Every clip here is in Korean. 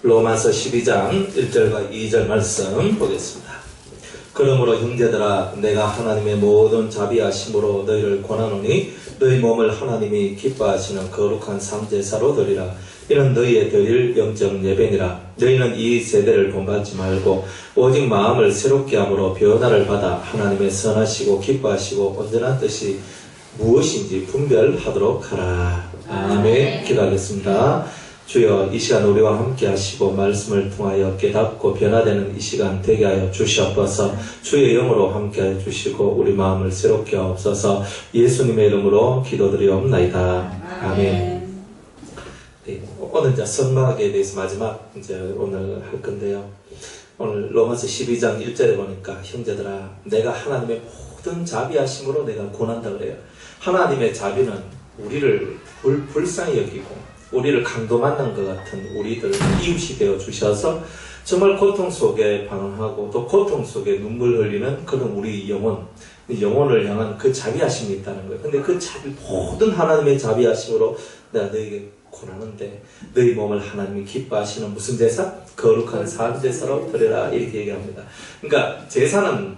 로마서 12장 1절과 2절 말씀 보겠습니다. 그러므로 형제들아 내가 하나님의 모든 자비하심으로 너희를 권하노니 너희 몸을 하나님이 기뻐하시는 거룩한 삶제사로 드리라. 이는 너희의 드릴 영적 예배니라. 너희는 이 세대를 본받지 말고 오직 마음을 새롭게 함으로 변화를 받아 하나님의 선하시고 기뻐하시고 온전한 뜻이 무엇인지 분별하도록 하라. 아멘. 기도하겠습니다. 주여, 이 시간 우리와 함께 하시고 말씀을 통하여 깨닫고 변화되는 이 시간 되게 하여 주시옵소서. 주의 영으로 함께 하여 주시고 우리 마음을 새롭게 하옵소서. 예수님의 이름으로 기도드리옵나이다. 아멘. 네, 오늘 이제 선막에 대해서 마지막 이제 오늘 할 건데요. 오늘 로마서 12장 1절에 보니까 형제들아 내가 하나님의 모든 자비하심으로 내가 권한다 그래요. 하나님의 자비는 우리를 불쌍히 여기고 우리를 강도 만난 것 같은 우리들 이웃이 되어 주셔서 정말 고통 속에 방황하고 또 고통 속에 눈물 흘리는 그런 우리 영혼을 향한 그 자비하심이 있다는 거예요. 근데 그 자비, 모든 하나님의 자비하심으로 내가 너에게 권하는데 너희 몸을 하나님이 기뻐하시는 무슨 제사? 거룩한 산제사로 드려라. 이렇게 얘기합니다. 그러니까 제사는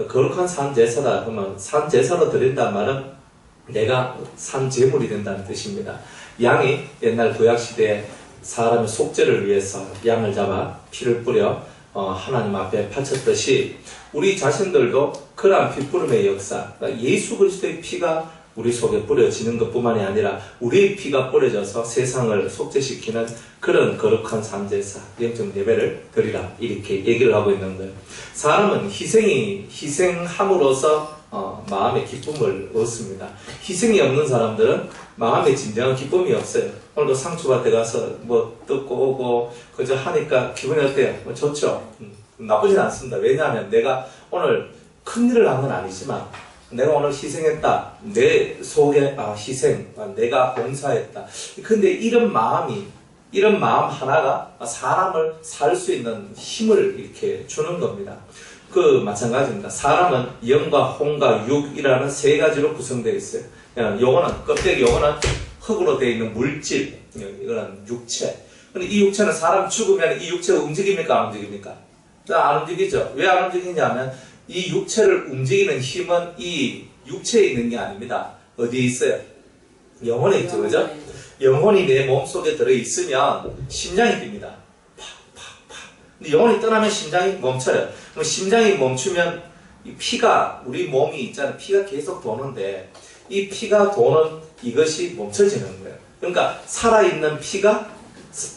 거룩한 산제사다. 그러면 산제사로 드린다는 말은 내가 산제물이 된다는 뜻입니다. 양이 옛날 구약시대에 사람의 속죄를 위해서 양을 잡아 피를 뿌려 하나님 앞에 바쳤듯이 우리 자신들도 그러한 피뿌림의 역사, 그러니까 예수 그리스도의 피가 우리 속에 뿌려지는 것뿐만이 아니라 우리의 피가 뿌려져서 세상을 속죄시키는 그런 거룩한 산제사, 영적 예배를 드리라. 이렇게 얘기를 하고 있는 거예요. 사람은 희생함으로써 마음의 기쁨을 얻습니다. 희생이 없는 사람들은 마음에 진정한 기쁨이 없어요. 오늘도 상추밭에 가서 뭐 뜯고 오고 그저 하니까 기분이 어때요? 좋죠? 나쁘진 않습니다. 왜냐하면 내가 오늘 큰일을 한 건 아니지만 내가 오늘 희생했다. 내 속에 희생, 내가 봉사했다. 근데 이런 마음 하나가 사람을 살 수 있는 힘을 이렇게 주는 겁니다. 마찬가지입니다. 사람은 영과 혼과 육이라는 세 가지로 구성되어 있어요. 요거는 껍데기, 요거는 흙으로 되어 있는 물질, 이거는 육체. 근데 이 육체는 사람 죽으면 이 육체가 움직입니까? 안 움직입니까? 안 움직이죠. 왜 안 움직이냐면 이 육체를 움직이는 힘은 이 육체에 있는 게 아닙니다. 어디에 있어요? 영혼에 있죠, 그죠? 영혼이 내 몸속에 들어있으면 심장이 뜁니다. 근데 영혼이 떠나면 심장이 멈춰요. 그럼 심장이 멈추면 이 피가, 우리 몸이 있잖아요. 피가 계속 도는데 이 피가 도는 이것이 멈춰지는 거예요. 그러니까 살아있는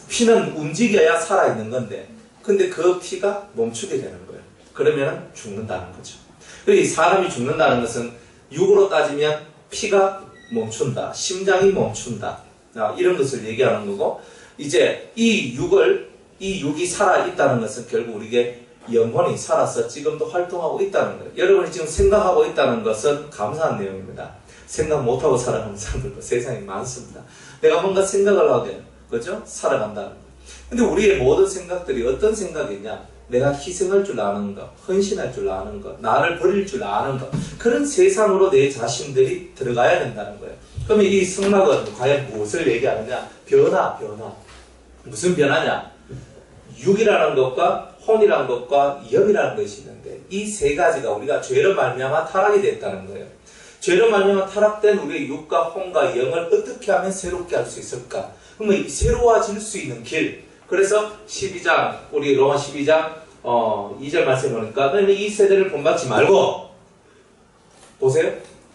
피는 움직여야 살아있는 건데 근데 그 피가 멈추게 되는 거예요. 그러면 죽는다는 거죠. 이 사람이 죽는다는 것은 육으로 따지면 피가 멈춘다. 심장이 멈춘다. 이런 것을 얘기하는 거고 이제 이 육이 살아있다는 것은 결국 우리에게 영혼이 살아서 지금도 활동하고 있다는 거예요. 여러분이 지금 생각하고 있다는 것은 감사한 내용입니다. 생각 못하고 살아가는 사람들도 세상에 많습니다. 내가 뭔가 생각을 하게, 그죠? 살아간다는 거예요. 근데 우리의 모든 생각들이 어떤 생각이냐? 내가 희생할 줄 아는 것, 헌신할 줄 아는 것, 나를 버릴 줄 아는 것, 그런 세상으로 내 자신들이 들어가야 된다는 거예요. 그러면 이 성막은 과연 무엇을 얘기하느냐? 변화. 무슨 변화냐? 육이라는 것과 혼이라는 것과 영이라는 것이 있는데 이 세 가지가 우리가 죄로 말미암아 타락이 됐다는 거예요. 죄로 말미암아 타락된 우리의 육과 혼과 영을 어떻게 하면 새롭게 할 수 있을까? 그러면 새로워질 수 있는 길. 그래서 12장, 우리 로마 12장 2절 말씀에 보니까 너희는 이 세대를 본받지 말고, 보세요.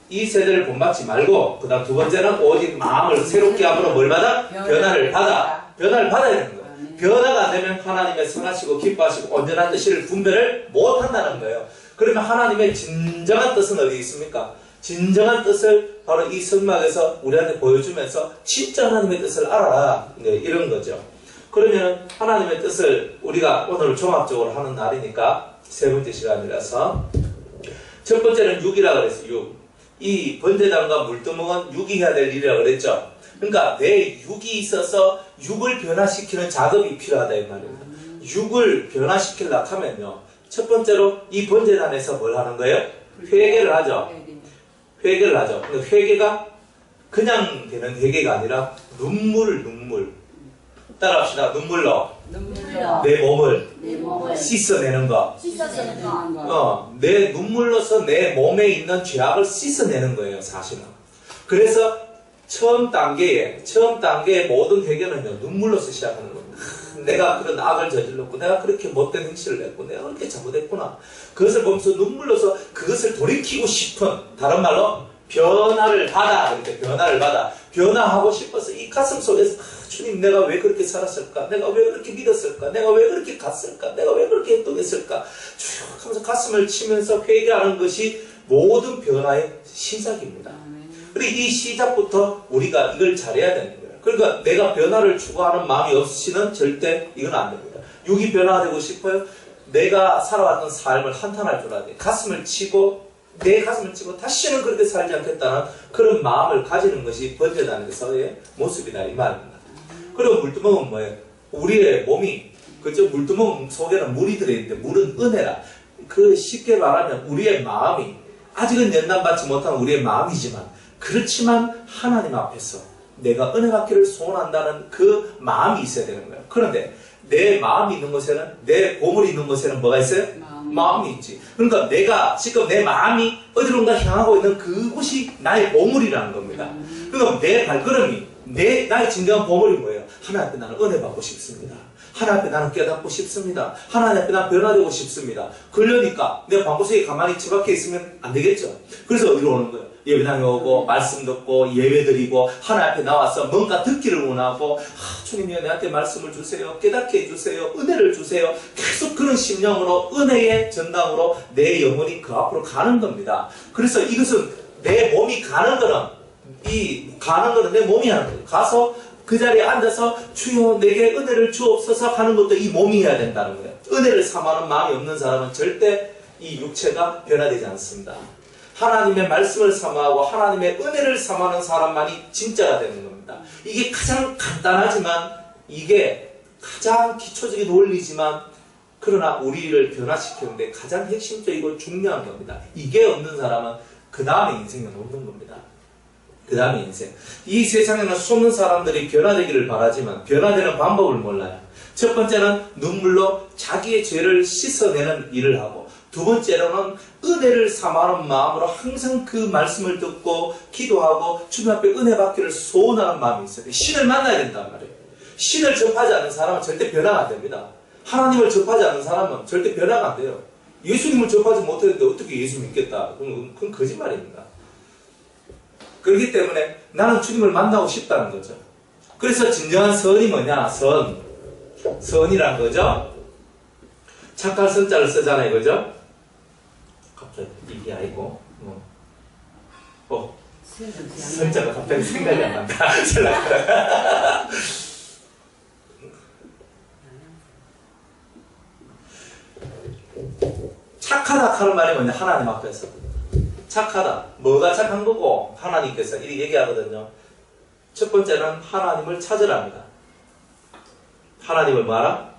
이 세대를 본받지 말고, 그 다음 두 번째는 오직 마음을 새롭게 함으로 뭘 받아? 변화를 받아야 되는 거예요. 변화가 안 되면 하나님의 선하시고 기뻐하시고 온전한 뜻을 분별을 못한다는 거예요. 그러면 하나님의 진정한 뜻은 어디 있습니까? 진정한 뜻을 바로 이 성막에서 우리한테 보여주면서 진짜 하나님의 뜻을 알아라. 이런 거죠. 그러면 하나님의 뜻을 우리가 오늘 종합적으로 하는 날이니까 세 번째 시간이라서 첫 번째는 육이라고 그랬어요. 이 번제단과 물두멍은 육이 해야 될 일이라고 그랬죠. 그러니까 내 육이 있어서 육을 변화시키는 작업이 필요하다 이 말입니다. 육을 변화시키려고 하면요. 첫 번째로 이 번제단에서 뭘 하는 거예요? 회개를 하죠. 회개를 하죠. 근데 회개가 그냥 되는 회개가 아니라 눈물. 따라합시다. 눈물로 눈물로 내 몸을 내 몸을 씻어내는 것. 씻어내는 것. 내 눈물로서 내 몸에 있는 죄악을 씻어내는 거예요, 사실은. 그래서 처음 단계의 모든 해결은요, 눈물로서 시작하는 겁니다. 내가 그런 악을 저질렀고, 내가 그렇게 못된 행실을 했고, 내가 그렇게 잘못했구나. 그것을 보면서 눈물로서 그것을 돌이키고 싶은, 다른 말로, 변화를 받아. 이렇게 변화를 받아. 변화하고 싶어서 이 가슴 속에서, 주님, 내가 왜 그렇게 살았을까? 내가 왜 그렇게 믿었을까? 내가 왜 그렇게 갔을까? 내가 왜 그렇게 행동했을까? 쭉 하면서 가슴을 치면서 회개하는 것이 모든 변화의 시작입니다. 그리고 이 시작부터 우리가 이걸 잘해야 되는 거예요. 그러니까 내가 변화를 추구하는 마음이 없이는 절대 이건 안 됩니다. 육이 변화되고 싶어요? 내가 살아왔던 삶을 한탄할 줄 알아야 돼요. 내 가슴을 치고 다시는 그렇게 살지 않겠다는 그런 마음을 가지는 것이 번제단에서의 모습이다 이 말입니다. 그리고 물두멍은 뭐예요? 우리의 몸이 그저 물두멍 속에는 물이 들어있는데 물은 은혜라. 그 쉽게 말하면 우리의 마음이 아직은 연단받지 못한 우리의 마음이지만 그렇지만 하나님 앞에서 내가 은혜 받기를 소원한다는 그 마음이 있어야 되는 거예요. 그런데 내 마음이 있는 곳에는 내 보물이 있는 곳에는 뭐가 있어요? 마음이 있지. 그러니까 내가 지금 내 마음이 어디론가 향하고 있는 그곳이 나의 보물이라는 겁니다. 그러니까 내 발걸음이 나의 진정한 보물이 뭐예요? 하나님 앞에 나는 은혜 받고 싶습니다. 하나님 앞에 나는 깨닫고 싶습니다. 하나님 앞에 나는 변화되고 싶습니다. 그러니까 내가 방구석에 가만히 처박혀 있으면 안 되겠죠. 그래서 어디로 오는 거예요? 예배당에 오고 말씀 듣고 예배 드리고 하나님 앞에 나와서 뭔가 듣기를 원하고 주님이여 내한테 말씀을 주세요. 깨닫게 해주세요. 은혜를 주세요. 계속 그런 심령으로 은혜의 전당으로 내 영혼이 그 앞으로 가는 겁니다. 그래서 이것은 내 몸이 가는 거는 내 몸이 하는 거예요. 가서 그 자리에 앉아서 주여 내게 은혜를 주옵소서 하는 것도 이 몸이 해야 된다는 거예요. 은혜를 삼하는 마음이 없는 사람은 절대 이 육체가 변화되지 않습니다. 하나님의 말씀을 삼아하고 하나님의 은혜를 삼하는 사람만이 진짜가 되는 겁니다. 이게 가장 간단하지만 이게 가장 기초적인 원리지만 그러나 우리를 변화시키는데 가장 핵심적이고 중요한 겁니다. 이게 없는 사람은 그 다음에 인생은 없는 겁니다. 그 다음에 인생. 이 세상에는 수없는 사람들이 변화되기를 바라지만 변화되는 방법을 몰라요. 첫 번째는 눈물로 자기의 죄를 씻어내는 일을 하고 두 번째로는 은혜를 삼하는 마음으로 항상 그 말씀을 듣고 기도하고 주님 앞에 은혜 받기를 소원하는 마음이 있어요. 신을 만나야 된단 말이에요. 신을 접하지 않는 사람은 절대 변화가 안 됩니다. 하나님을 접하지 않는 사람은 절대 변화가 안 돼요. 예수님을 접하지 못했는데 어떻게 예수 믿겠다? 그건 거짓말입니다. 그렇기 때문에 나는 주님을 만나고 싶다는 거죠. 그래서 진정한 선이 뭐냐? 선이란 거죠. 착할 선자를 쓰잖아요. 그죠? 갑자기 이게 아니고 선자가 갑자기 생각이 안 난다. 착하다 하는 말이 뭐냐? 하나님 앞에서 착하다. 뭐가 착한 거고 하나님께서 이렇게 얘기하거든요. 첫 번째는 하나님을 찾으랍니다. 하나님을 뭐하라?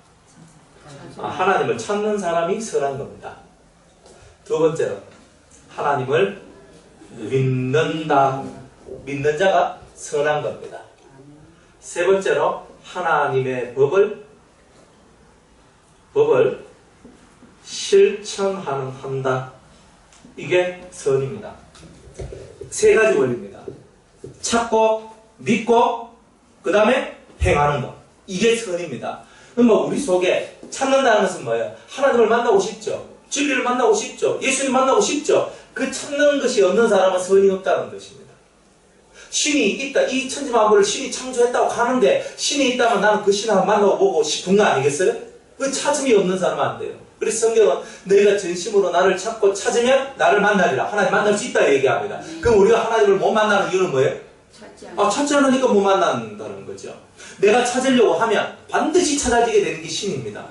하나님을 찾는 사람이 선한 겁니다. 두 번째로 하나님을 믿는다. 믿는 자가 선한 겁니다. 세 번째로 하나님의 법을 실천한다. 이게 선입니다. 세 가지 원리입니다. 찾고 믿고 그 다음에 행하는 것. 이게 선입니다. 그러면 우리 속에 찾는다는 것은 뭐예요? 하나님을 만나고 싶죠. 진리를 만나고 싶죠. 예수님 만나고 싶죠. 그 찾는 것이 없는 사람은 선이 없다는 것입니다. 신이 있다. 이 천지만물을 신이 창조했다고 하는데 신이 있다면 나는 그 신을 만나고 보고 싶은 거 아니겠어요? 그 찾음이 없는 사람은 안 돼요. 그래서 성경은 너희가 전심으로 나를 찾고 찾으면 나를 만나리라. 하나님 만날 수 있다 얘기합니다. 그럼 우리가 하나님을 못 만나는 이유는 뭐예요? 찾지 않으니까 못 만난다는 거죠. 내가 찾으려고 하면 반드시 찾아지게 되는 게 신입니다.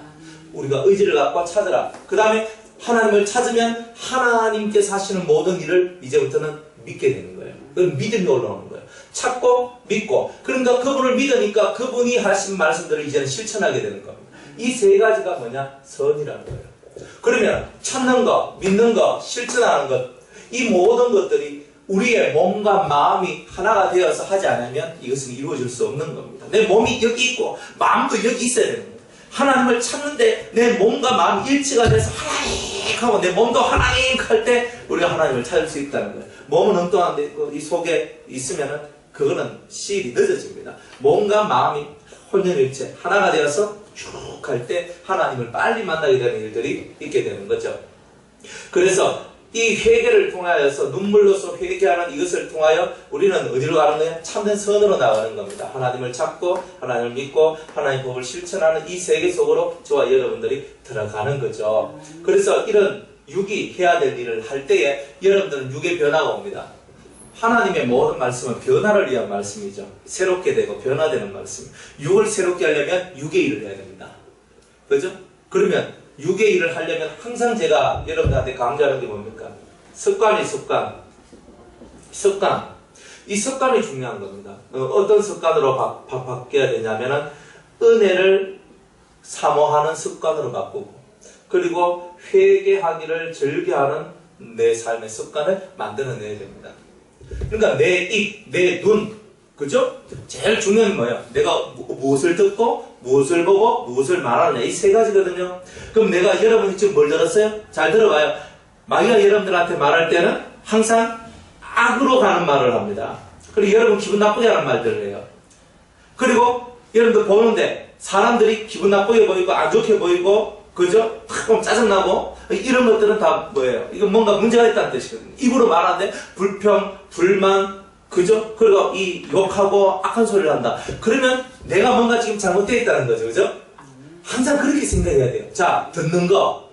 우리가 의지를 갖고 찾으라. 그 다음에 하나님을 찾으면 하나님께서 하시는 모든 일을 이제부터는 믿게 되는 거예요. 그건 믿음이 올라오는 거예요. 찾고 믿고 그러니까 그분을 믿으니까 그분이 하신 말씀들을 이제는 실천하게 되는 겁니다. 이 세 가지가 뭐냐? 선이라는 거예요. 그러면 찾는 것, 믿는 것, 실천하는 것 이 모든 것들이 우리의 몸과 마음이 하나가 되어서 하지 않으면 이것은 이루어질 수 없는 겁니다. 내 몸이 여기 있고 마음도 여기 있어야 되는 거예요. 하나님을 찾는데 내 몸과 마음이 일치가 돼서 하나님 하고 내 몸도 하나님 할 때 우리가 하나님을 찾을 수 있다는 거예요. 몸은 엉뚱한데 이 속에 있으면은 그거는 시일이 늦어집니다. 몸과 마음이 혼연일체 하나가 되어서 쭉 할 때 하나님을 빨리 만나게 되는 일들이 있게 되는 거죠. 그래서 이 회개를 통하여서 눈물로서 회개하는 이것을 통하여 우리는 어디로 가는 거예요? 참된 선으로 나가는 겁니다. 하나님을 찾고 하나님을 믿고 하나님의 법을 실천하는 이 세계 속으로 저와 여러분들이 들어가는 거죠. 그래서 이런 육이 해야 될 일을 할 때에 여러분들은 육의 변화가 옵니다. 하나님의 모든 말씀은 변화를 위한 말씀이죠. 새롭게 되고 변화되는 말씀. 육을 새롭게 하려면 육의 일을 해야 됩니다. 그죠? 그러면 육의 일을 하려면 항상 제가 여러분들한테 강조하는 게 뭡니까? 습관이 습관. 이 습관이 중요한 겁니다. 어떤 습관으로 바뀌어야 되냐면은 은혜를 사모하는 습관으로 바꾸고 그리고 회개하기를 즐겨하는 내 삶의 습관을 만들어내야 됩니다. 그러니까 내 입, 내 눈, 그죠? 제일 중요한 건 뭐예요? 내가 무엇을 듣고 무엇을 보고 무엇을 말하느냐 이 세 가지거든요. 그럼 내가 여러분이 지금 뭘 들었어요? 잘 들어봐요. 마귀가 여러분들한테 말할 때는 항상 악으로 가는 말을 합니다. 그리고 여러분 기분 나쁘게 하는 말들을 해요. 그리고 여러분들 보는데 사람들이 기분 나쁘게 보이고 안 좋게 보이고 그죠? 탁 보면 짜증나고 이런 것들은 다 뭐예요? 이건 뭔가 문제가 있다는 뜻이거든요. 입으로 말하는데 불평, 불만 그죠? 그리고 이 욕하고 악한 소리를 한다. 그러면 내가 뭔가 지금 잘못되어 있다는 거죠. 그죠? 항상 그렇게 생각해야 돼요. 자, 듣는 거,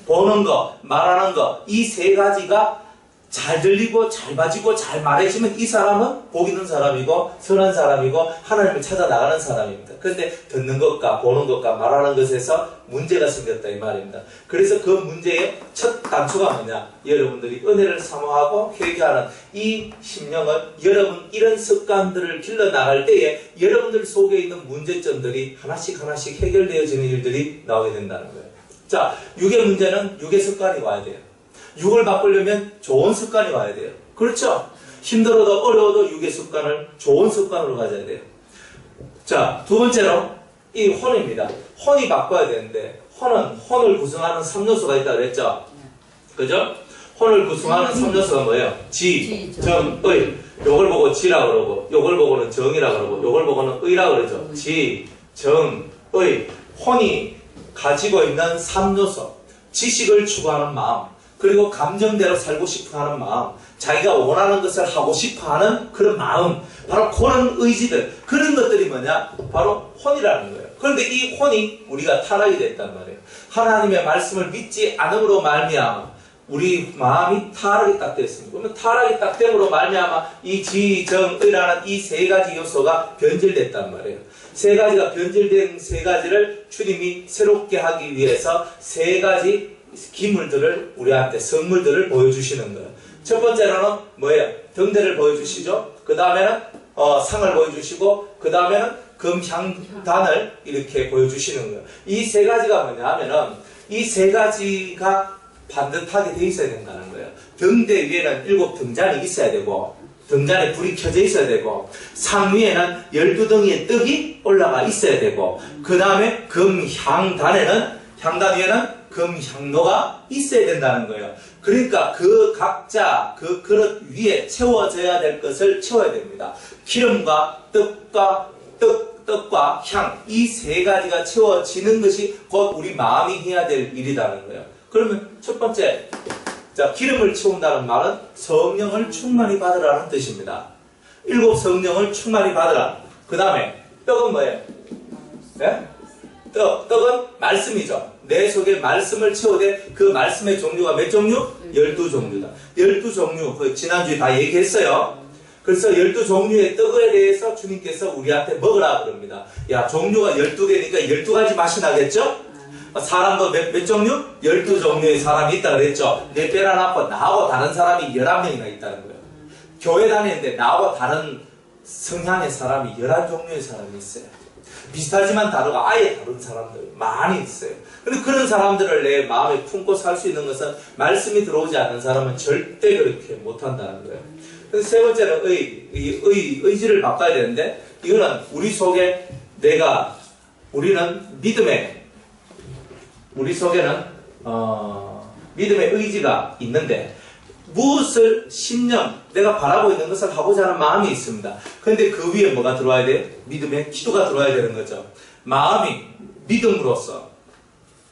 보는 거, 말하는 거, 이 세 가지가 잘 들리고 잘 봐지고 잘 말해지면 이 사람은 복 있는 사람이고 선한 사람이고 하나님을 찾아 나가는 사람입니다. 그런데 듣는 것과 보는 것과 말하는 것에서 문제가 생겼다 이 말입니다. 그래서 그 문제의 첫 단초가 뭐냐? 여러분들이 은혜를 사모하고 회개하는 이 심령을 여러분 이런 습관들을 길러나갈 때에 여러분들 속에 있는 문제점들이 하나씩 해결되어지는 일들이 나오게 된다는 거예요. 자, 육의 문제는 육의 습관이 와야 돼요. 육을 바꾸려면 좋은 습관이 와야 돼요. 그렇죠? 힘들어도 어려워도 육의 습관을 좋은 습관으로 가져야 돼요. 자, 두 번째로 이 혼입니다. 혼이 바꿔야 되는데 혼을 구성하는 3요소가 있다고 그랬죠? 그죠? 혼을 구성하는 3요소가 뭐예요? 지, 정, 의. 요걸 보고 지라 그러고 요걸 보고는 정이라 그러고 요걸 보고는 의라 그러죠. 지, 정, 의. 혼이 가지고 있는 3요소. 지식을 추구하는 마음. 그리고 감정대로 살고 싶어하는 마음, 자기가 원하는 것을 하고 싶어하는 그런 마음, 바로 그런 의지들, 그런 것들이 뭐냐? 바로 혼이라는 거예요. 그런데 이 혼이 우리가 타락이 됐단 말이에요. 하나님의 말씀을 믿지 않음으로 말미암아 우리 마음이 타락이 딱 됐습니다. 그러면 타락이 딱 됨으로 말미암아 이 지, 정, 의라는 이 세 가지 요소가 변질됐단 말이에요. 세 가지가 변질된 세 가지를 주님이 새롭게 하기 위해서 세 가지 기물들을 우리한테 선물들을 보여주시는 거예요. 첫 번째로는 뭐예요? 등대를 보여주시죠. 그 다음에는 상을 보여주시고 그 다음에는 금향단을 이렇게 보여주시는 거예요. 이 세 가지가 뭐냐 하면은 이 세 가지가 반듯하게 돼 있어야 된다는 거예요. 등대 위에는 7 등잔이 있어야 되고 등잔에 불이 켜져 있어야 되고 상 위에는 12덩이의 떡이 올라가 있어야 되고 그 다음에 금향단에는 향단 위에는 금향로가 있어야 된다는 거예요. 그러니까 그 각자 그 그릇 위에 채워져야 될 것을 채워야 됩니다. 기름과 떡과 향 이 세 가지가 채워지는 것이 곧 우리 마음이 해야 될 일이라는 거예요. 그러면 첫 번째, 자, 기름을 채운다는 말은 성령을 충만히 받으라는 뜻입니다. 7 성령을 충만히 받으라. 그 다음에 떡은 뭐예요? 네? 떡은 말씀이죠. 내 속에 말씀을 채우되 그 말씀의 종류가 몇 종류? 12종류다. 12종류, 지난주에 다 얘기했어요. 그래서 12종류의 떡에 대해서 주님께서 우리한테 먹으라 그럽니다. 야, 종류가 12개니까 12가지 맛이 나겠죠? 사람도 몇 종류? 12종류의 사람이 있다 그랬죠. 내 빼라 낳고 나하고 다른 사람이 11명이나 있다는 거예요. 교회 다니는데 나하고 다른 성향의 사람이 11종류의 사람이 있어요. 비슷하지만 다르고 아예 다른 사람들 많이 있어요. 근데 그런 사람들을 내 마음에 품고 살 수 있는 것은 말씀이 들어오지 않는 사람은 절대 그렇게 못한다는 거예요. 그래서 세 번째는 의지를 바꿔야 되는데, 이거는 우리 속에 우리 속에는, 믿음의 의지가 있는데, 무엇을 신념, 내가 바라고 있는 것을 하고자 하는 마음이 있습니다. 그런데 그 위에 뭐가 들어와야 돼요? 믿음의 기도가 들어와야 되는 거죠. 마음이 믿음으로써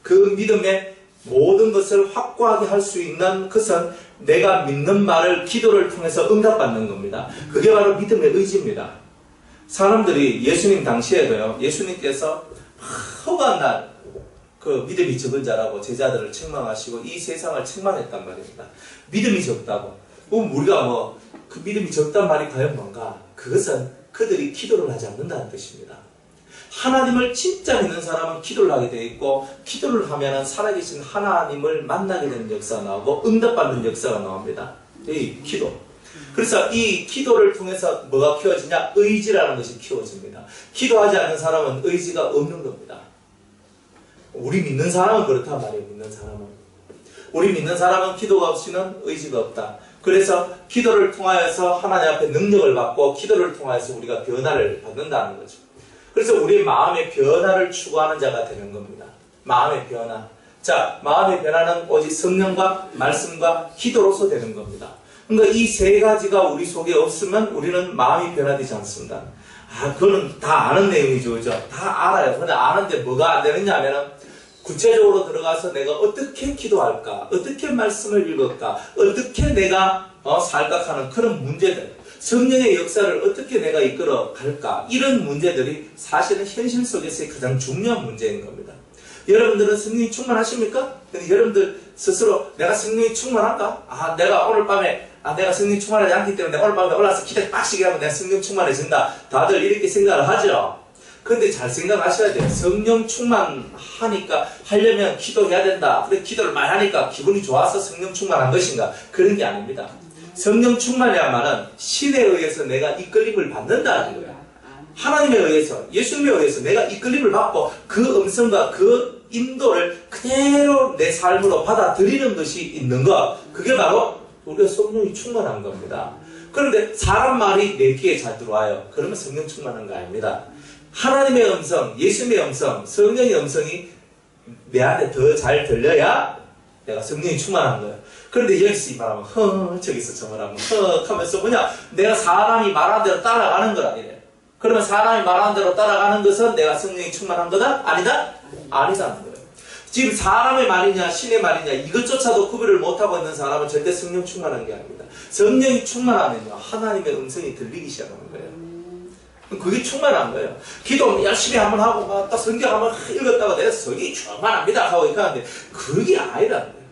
그 믿음의 모든 것을 확고하게 할 수 있는 것은 내가 믿는 말을 기도를 통해서 응답받는 겁니다. 그게 바로 믿음의 의지입니다. 사람들이 예수님 당시에도요, 예수님께서 허구한 날 그 믿음이 적은 자라고 제자들을 책망하시고 이 세상을 책망했단 말입니다. 믿음이 적다고. 그럼 우리가 그 믿음이 적단 말이 과연 뭔가? 그것은 그들이 기도를 하지 않는다는 뜻입니다. 하나님을 진짜 믿는 사람은 기도를 하게 되어 있고, 기도를 하면 살아계신 하나님을 만나게 되는 역사가 나오고 응답받는 역사가 나옵니다. 이 기도. 그래서 이 기도를 통해서 뭐가 키워지냐? 의지라는 것이 키워집니다. 기도하지 않는 사람은 의지가 없는 겁니다. 우리 믿는 사람은 그렇단 말이에요. 우리 믿는 사람은 기도가 없이는 의지가 없다. 그래서 기도를 통하여서 하나님 앞에 능력을 받고, 기도를 통하여서 우리가 변화를 받는다는 거죠. 그래서 우리의 마음의 변화를 추구하는 자가 되는 겁니다. 마음의 변화. 자, 마음의 변화는 오직 성령과 말씀과 기도로서 되는 겁니다. 그러니까 이 세 가지가 우리 속에 없으면 우리는 마음이 변화되지 않습니다. 그거는 다 아는 내용이죠. 그죠? 다 알아요. 근데 아는데 뭐가 안 되느냐 하면은, 구체적으로 들어가서 내가 어떻게 기도할까? 어떻게 말씀을 읽을까? 어떻게 내가 살까 하는 그런 문제들. 성령의 역사를 어떻게 내가 이끌어 갈까? 이런 문제들이 사실은 현실 속에서의 가장 중요한 문제인 겁니다. 여러분들은 성령이 충만하십니까? 근데 여러분들 스스로 내가 성령이 충만한가? 내가 오늘 밤에 내가 성령 충만하지 않기 때문에 오늘 밤에 올라와서 기도를 빡시게 하면 내가 성령 충만해진다. 다들 이렇게 생각을 하죠. 근데 잘 생각하셔야 돼요. 성령 충만하니까 하려면 기도해야 된다. 그래 기도를 많이 하니까 기분이 좋아서 성령 충만한 것인가? 그런 게 아닙니다. 성령 충만이야말은 신에 의해서 내가 이끌림을 받는다는 거예요. 하나님에 의해서, 예수님에 의해서 내가 이끌림을 받고 그 음성과 그 인도를 그대로 내 삶으로 받아들이는 것이 있는 것. 그게 바로 우리가 성령이 충만한 겁니다. 그런데 사람 말이 내 귀에 잘 들어와요. 그러면 성령 충만한 거 아닙니다. 하나님의 음성, 예수님의 음성, 성령의 음성이 내 안에 더 잘 들려야 내가 성령이 충만한 거예요. 그런데 여기서 이 말하면 저기서 저 말하면 하면서 내가 사람이 말하는 대로 따라가는 거라 이래. 그러면 사람이 말하는 대로 따라가는 것은 내가 성령이 충만한 거다? 아니다? 아니다는 거예요. 지금 사람의 말이냐 신의 말이냐 이것조차도 구별을 못하고 있는 사람은 절대 성령 충만한 게 아닙니다. 성령이 충만하면요 하나님의 음성이 들리기 시작하는 거예요. 그게 충만한 거예요. 기도 열심히 한번 하고 딱 성경 한번 읽었다가 내가 성경이 충만합니다 하고 이렇게 하는데 그게 아니라는 거예요.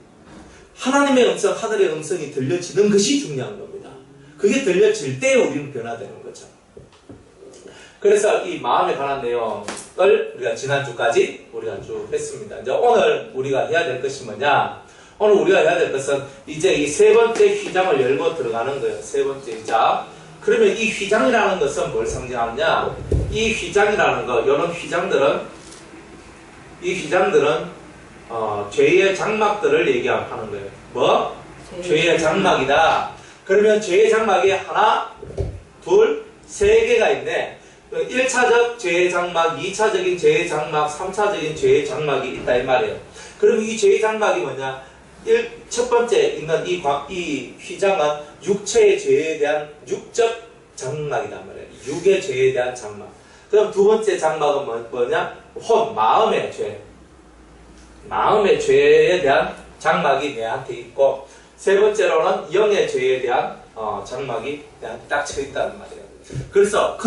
하나님의 음성, 하늘의 음성이 들려지는 것이 중요한 겁니다. 그게 들려질 때 우리는 변화되는 거죠. 그래서 이 마음에 관한 내용을 우리가 지난주까지 우리가 쭉 했습니다. 이제 오늘 우리가 해야 될 것이 뭐냐? 오늘 우리가 해야 될 것은 이제 이 세 번째 휘장을 열고 들어가는 거예요. 세 번째 휘장. 그러면 이 휘장이라는 것은 뭘 상징하느냐? 이 휘장이라는 거, 이런 휘장들은, 죄의 장막들을 얘기하는 거예요. 뭐? 죄의 장막이다. 그러면 죄의 장막이 하나, 둘, 세 개가 있네. 1차적 죄의 장막, 2차적인 죄의 장막, 3차적인 죄의 장막이 있다 이 말이에요. 그럼 이 죄의 장막이 뭐냐? 첫 번째 있는 이 휘장은 육체의 죄에 대한 육적 장막이란 말이에요. 육의 죄에 대한 장막. 그럼 두 번째 장막은 뭐냐? 마음의 죄. 마음의 죄에 대한 장막이 내한테 있고, 세 번째로는 영의 죄에 대한 장막이 내한테 딱 쳐 있다는 말이에요. 그래서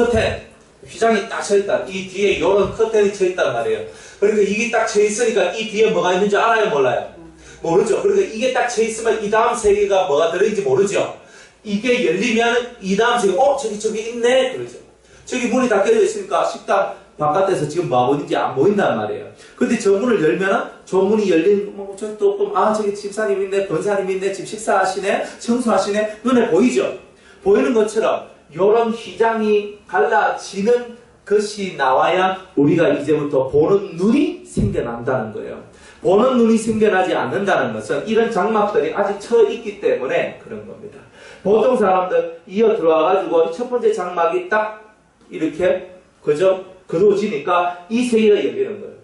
휘장이 딱 쳐 있다. 이 뒤에 이런 커튼이 쳐 있단 말이에요. 그러니까 이게 딱 쳐 있으니까 이 뒤에 뭐가 있는지 알아요, 몰라요? 모르죠. 그러니까 이게 딱 쳐 있으면 이 다음 세 개가 뭐가 들어있는지 모르죠. 이게 열리면 이 다음 세 개, 저기 있네? 그러죠. 저기 문이 닫혀져 있으니까 식당 바깥에서 지금 뭐 하고 있는지 안 보인단 말이에요. 근데 저 문을 열면은 저 문이 열린, 저기 또, 저기 집사님 있네, 권사님 있네, 지금 식사하시네, 청소하시네, 눈에 보이죠? 보이는 것처럼 요런 휘장이 갈라지는 것이 나와야 우리가 이제부터 보는 눈이 생겨난다는 거예요. 보는 눈이 생겨나지 않는다는 것은 이런 장막들이 아직 처 있기 때문에 그런 겁니다. 보통 사람들 이어 들어와가지고 첫 번째 장막이 딱 이렇게 그저 그어지니까 이 세계가 열리는 거예요.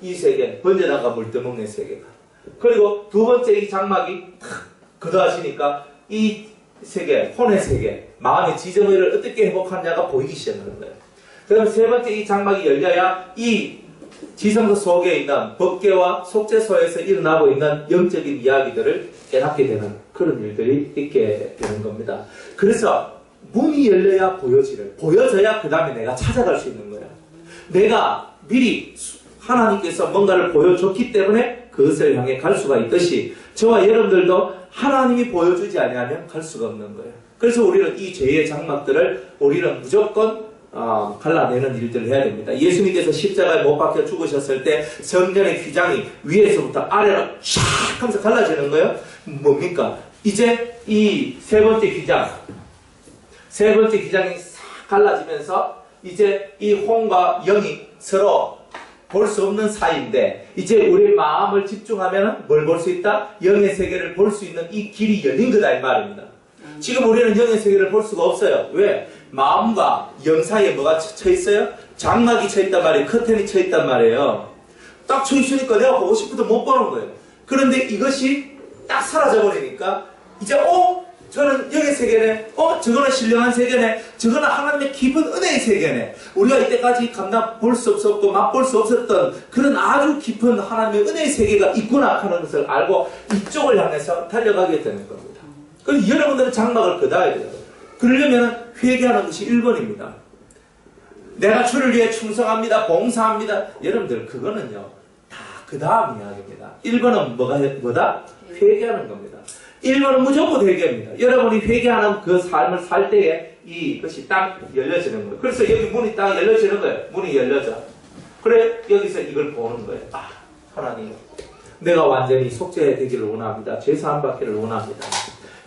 이 세계, 번져나가 물떠먹는 세계가. 그리고 두 번째 이 장막이 탁 그어지니까 이 세계, 혼의 세계, 마음의 지정의를 어떻게 회복하냐가 보이기 시작하는 거예요. 그다음 세 번째 이 장막이 열려야 이 지성소 속에 있는 법계와 속죄소에서 일어나고 있는 영적인 이야기들을 깨닫게 되는 그런 일들이 있게 되는 겁니다. 그래서 문이 열려야 보여져야 그 다음에 내가 찾아갈 수 있는 거예요. 내가 미리 하나님께서 뭔가를 보여줬기 때문에 그것을 향해 갈 수가 있듯이 저와 여러분들도 하나님이 보여주지 아니하면 갈 수가 없는 거예요. 그래서 우리는 이 죄의 장막들을 우리는 무조건 갈라내는 일들을 해야 됩니다. 예수님께서 십자가에 못 박혀 죽으셨을 때 성전의 휘장이 위에서부터 아래로 샥 하면서 갈라지는 거예요. 뭡니까? 이제 이 세 번째 휘장이 싹 갈라지면서 이제 이 혼과 영이 서로 볼 수 없는 사이인데 이제 우리 마음을 집중하면 뭘 볼 수 있다? 영의 세계를 볼 수 있는 이 길이 열린 거다 이 말입니다. 지금 우리는 영의 세계를 볼 수가 없어요. 왜? 마음과 영 사이에 뭐가 쳐 있어요? 장막이 쳐 있단 말이에요. 커튼이 쳐 있단 말이에요. 딱 쳐 있으니까 내가 보고 싶어도 못 보는 거예요. 그런데 이것이 딱 사라져 버리니까 이제 저는 영의 세계네. 저거는 신령한 세계네. 저거는 하나님의 깊은 은혜의 세계네. 우리가 이때까지 볼 수 없었고 맛볼 수 없었던 그런 아주 깊은 하나님의 은혜의 세계가 있구나 하는 것을 알고 이쪽을 향해서 달려가게 되는 겁니다. 그래서 여러분들은 장막을 걷어야 돼요. 그러려면 회개하는 것이 1번입니다. 내가 주를 위해 충성합니다. 봉사합니다. 여러분들 그거는요. 다 그 다음 이야기입니다. 1번은 뭐다? 회개하는 겁니다. 1번은 무조건 회개입니다. 여러분이 회개하는 그 삶을 살 때에 이것이 딱 열려지는 거예요. 그래서 여기 문이 딱 열려지는 거예요. 문이 열려져. 그래 여기서 이걸 보는 거예요. 하나님 내가 완전히 속죄되기를 원합니다. 죄사함 받기를 원합니다.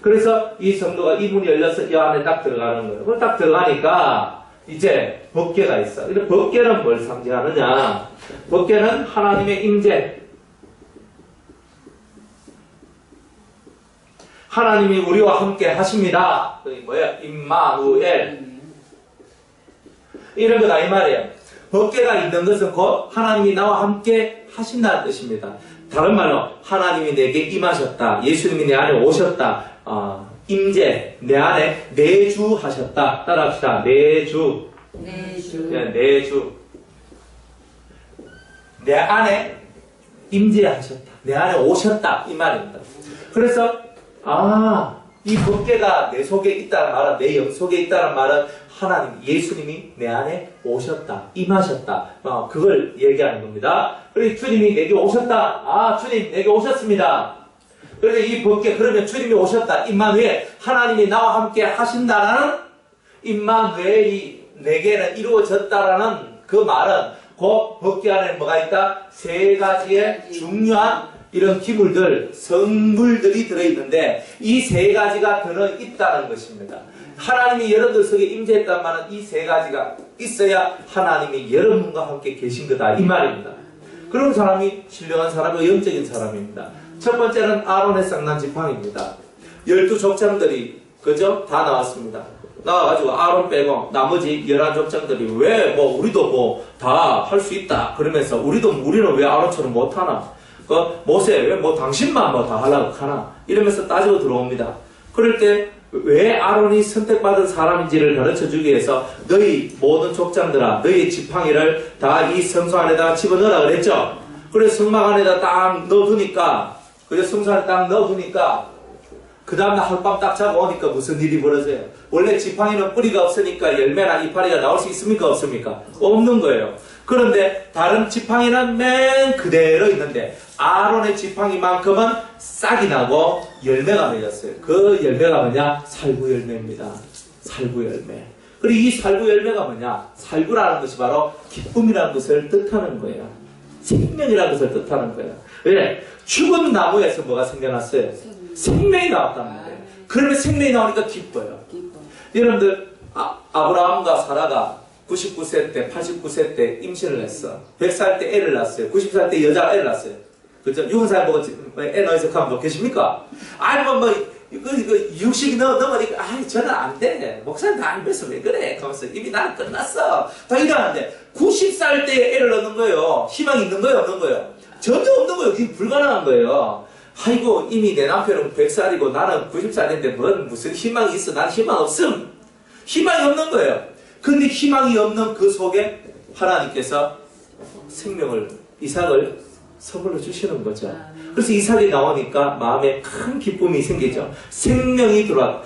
그래서 이 성도가 이 문이 열려서 이 안에 딱 들어가는 거예요. 그걸 딱 들어가니까 이제 법궤가 있어. 근데 법궤는 뭘 상징하느냐? 법궤는 하나님의 임재. 하나님이 우리와 함께 하십니다. 그게 뭐예요? 임마누엘. 이런 거다 이 말이에요. 법궤가 있는 것은 곧 하나님이 나와 함께 하신다는 뜻입니다. 다른 말로 하나님이 내게 임하셨다. 예수님이 내 안에 오셨다. 임재, 내 안에 내주하셨다. 따라합시다. 내주. 내 안에 임재하셨다. 내 안에 오셨다. 이 말입니다. 그래서 이 법궤가 내 속에 있다는 말은, 내 영 속에 있다는 말은 하나님, 예수님이 내 안에 오셨다, 임하셨다. 그걸 얘기하는 겁니다. 그리고 주님이 내게 오셨다. 주님 내게 오셨습니다. 그래서 이 법궤, 그러면 주님이 오셨다. 임마누엘, 하나님이 나와 함께 하신다라는 임마누엘이 내게는 이루어졌다라는 그 말은 그 법궤 안에 뭐가 있다? 세 가지의 중요한 이런 기물들, 성물들이 들어있는데 이 세 가지가 들어있다는 것입니다. 하나님이 여러분들 속에 임재했단 말은 이 세 가지가 있어야 하나님이 여러분과 함께 계신 거다 이 말입니다. 그런 사람이 신령한 사람이고 영적인 사람입니다. 첫 번째는 아론의 쌍난 지팡이입니다. 12족장들이 그죠? 다 나왔습니다. 나와가지고 아론 빼고 나머지 11족장들이 왜 우리도 다 할 수 있다 그러면서 우리는 왜 아론처럼 못하나? 모세 왜 당신만 다 하려고 하나? 이러면서 따지고 들어옵니다. 그럴 때 왜 아론이 선택받은 사람인지를 가르쳐주기 위해서 너희 모든 족장들아 너희 지팡이를 다 이 성소 안에다 집어넣으라 그랬죠. 그래서 성막 안에다 딱 넣어두니까 그래서 성소 안에 딱 넣어두니까 그 다음날 하룻밤 딱 자고 오니까 무슨 일이 벌어져요? 원래 지팡이는 뿌리가 없으니까 열매나 이파리가 나올 수 있습니까? 없습니까? 없는 거예요. 그런데 다른 지팡이는 맨 그대로 있는데 아론의 지팡이만큼은 싹이 나고 열매가 맺었어요. 그 열매가 뭐냐? 살구 열매입니다. 살구 열매. 그리고 이 살구 열매가 뭐냐? 살구라는 것이 바로 기쁨이라는 것을 뜻하는 거예요. 생명이라는 것을 뜻하는 거예요. 왜? 죽은 나무에서 뭐가 생겨났어요? 생명이 나왔단 말이에요. 그러면 생명이 나오니까 기뻐요. 여러분들 아브라함과 사라가 99세 때, 89세 때 임신을 했어. 100살 때 애를 낳았어요. 90살 때 여자가 애를 낳았어요. 그죠? 60살 보고 애 낳으셔 하면 뭐 계십니까? 그 60이 넘으니까, 아, 저는 안 돼. 목사님 다 안 뵀어. 왜 그래? 하면서 이미 나는 끝났어. 다 이러는데, 90살 때에 애를 얻는 거예요. 희망이 있는 거예요? 없는 거예요? 전혀 없는 거예요. 그게 불가능한 거예요. 아이고, 이미 내 남편은 100살이고 나는 90살인데 무슨 희망이 있어? 난 희망 없음. 희망이 없는 거예요. 근데 희망이 없는 그 속에 하나님께서 생명을, 이삭을 선물로 주시는 거죠. 그래서 이삭이 나오니까 마음에 큰 기쁨이 생기죠. 생명이 들어와.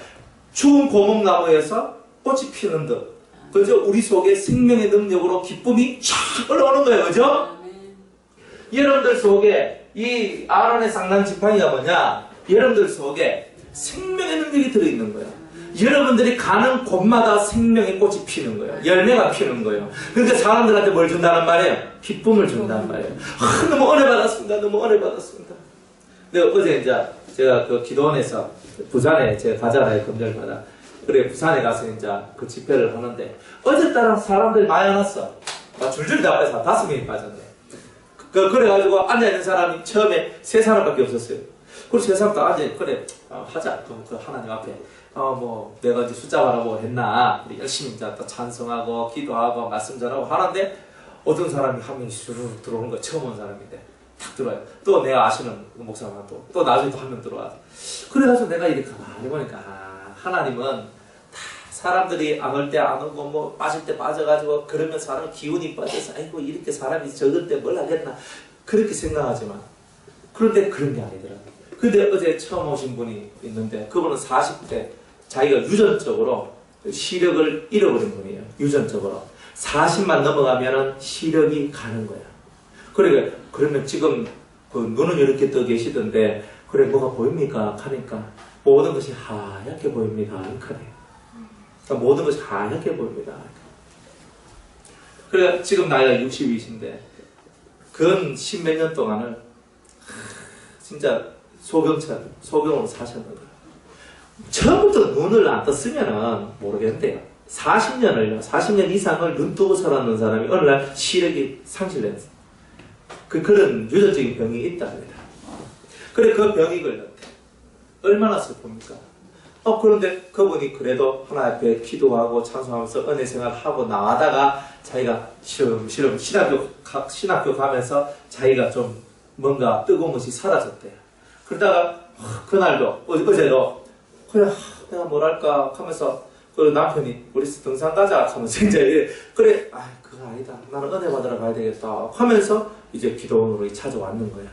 추운 고목나무에서 꽃이 피는 듯. 그죠? 우리 속에 생명의 능력으로 기쁨이 쫙 올라오는 거예요. 그죠? 여러분들 속에 이 아론의 상난 지팡이가 뭐냐? 여러분들 속에 생명의 능력이 들어있는 거예요. 여러분들이 가는 곳마다 생명의 꽃이 피는 거예요. 열매가 피는 거예요. 그러니까 사람들한테 뭘 준다는 말이에요? 기쁨을 준다는 말이에요. 아, 너무 은혜 받았습니다. 너무 은혜 받았습니다. 근데 어제 이제 제가 그 기도원에서 부산에 제가 가잖아요. 금요일마다. 그래, 부산에 가서 이제 그 집회를 하는데 어제 따라 사람들이 많이 안 왔어. 줄줄이 다 와서 5명이 빠졌네. 그래가지고 앉아있는 사람이 처음에 3사람밖에 없었어요. 그래서 3사람 다 앉아, 그래, 하자. 그 하나님 앞에. 뭐, 내가 이제 숫자 바라고 했나. 우리 열심히 이제 또 찬송하고, 기도하고, 말씀 전하고 하는데, 어떤 사람이 한 명이 슈르륵 들어오는 거야. 처음 온 사람인데. 탁 들어와요. 또 내가 아시는 목사가 또 나중에 또 한 명 들어와. 그래가지고 내가 이렇게 가만히 보니까, 하나님은 다 사람들이 안 올 때 안 오고, 뭐, 빠질 때 빠져가지고, 그러면 사람 기운이 빠져서, 아이고, 이렇게 사람이 적을 때 뭘 하겠나. 그렇게 생각하지만, 그런데 그런 게 아니더라. 근데 어제 처음 오신 분이 있는데, 그분은 40대, 자기가 유전적으로 시력을 잃어버린 분이에요. 유전적으로. 40만 넘어가면은 시력이 가는 거야. 그러면 지금 그 눈은 이렇게 떠 계시던데, 그래, 뭐가 보입니까? 하니까, 모든 것이 하얗게 보입니다. 그러니까 모든 것이 하얗게 보입니다. 그래, 지금 나이가 60이신데, 근 10몇 년 동안을, 진짜 소경으로 사셨는 거예요. 처음부터 눈을 안 떴으면은 모르겠는데요. 40년 이상을 눈 뜨고 살았는 사람이 어느 날 시력이 상실했어요. 그런 유전적인 병이 있답니다. 그래, 그 병이 걸렸대. 얼마나 슬픕니까? 그런데 그분이 그래도 하나님 앞에 기도하고 찬송하면서 은혜 생활하고 나와다가 자기가 시름 신학교 가면서 자기가 좀 뭔가 뜨거운 것이 사라졌대요. 그러다가 그날도 어제도 그래, 내가 뭐랄까 하면서 그 남편이 우리 등산 가자 하면서 이제 그래, 그거 아니다. 나는 은혜 받으러 가야 되겠다 하면서 이제 기도원으로 찾아왔는 거야.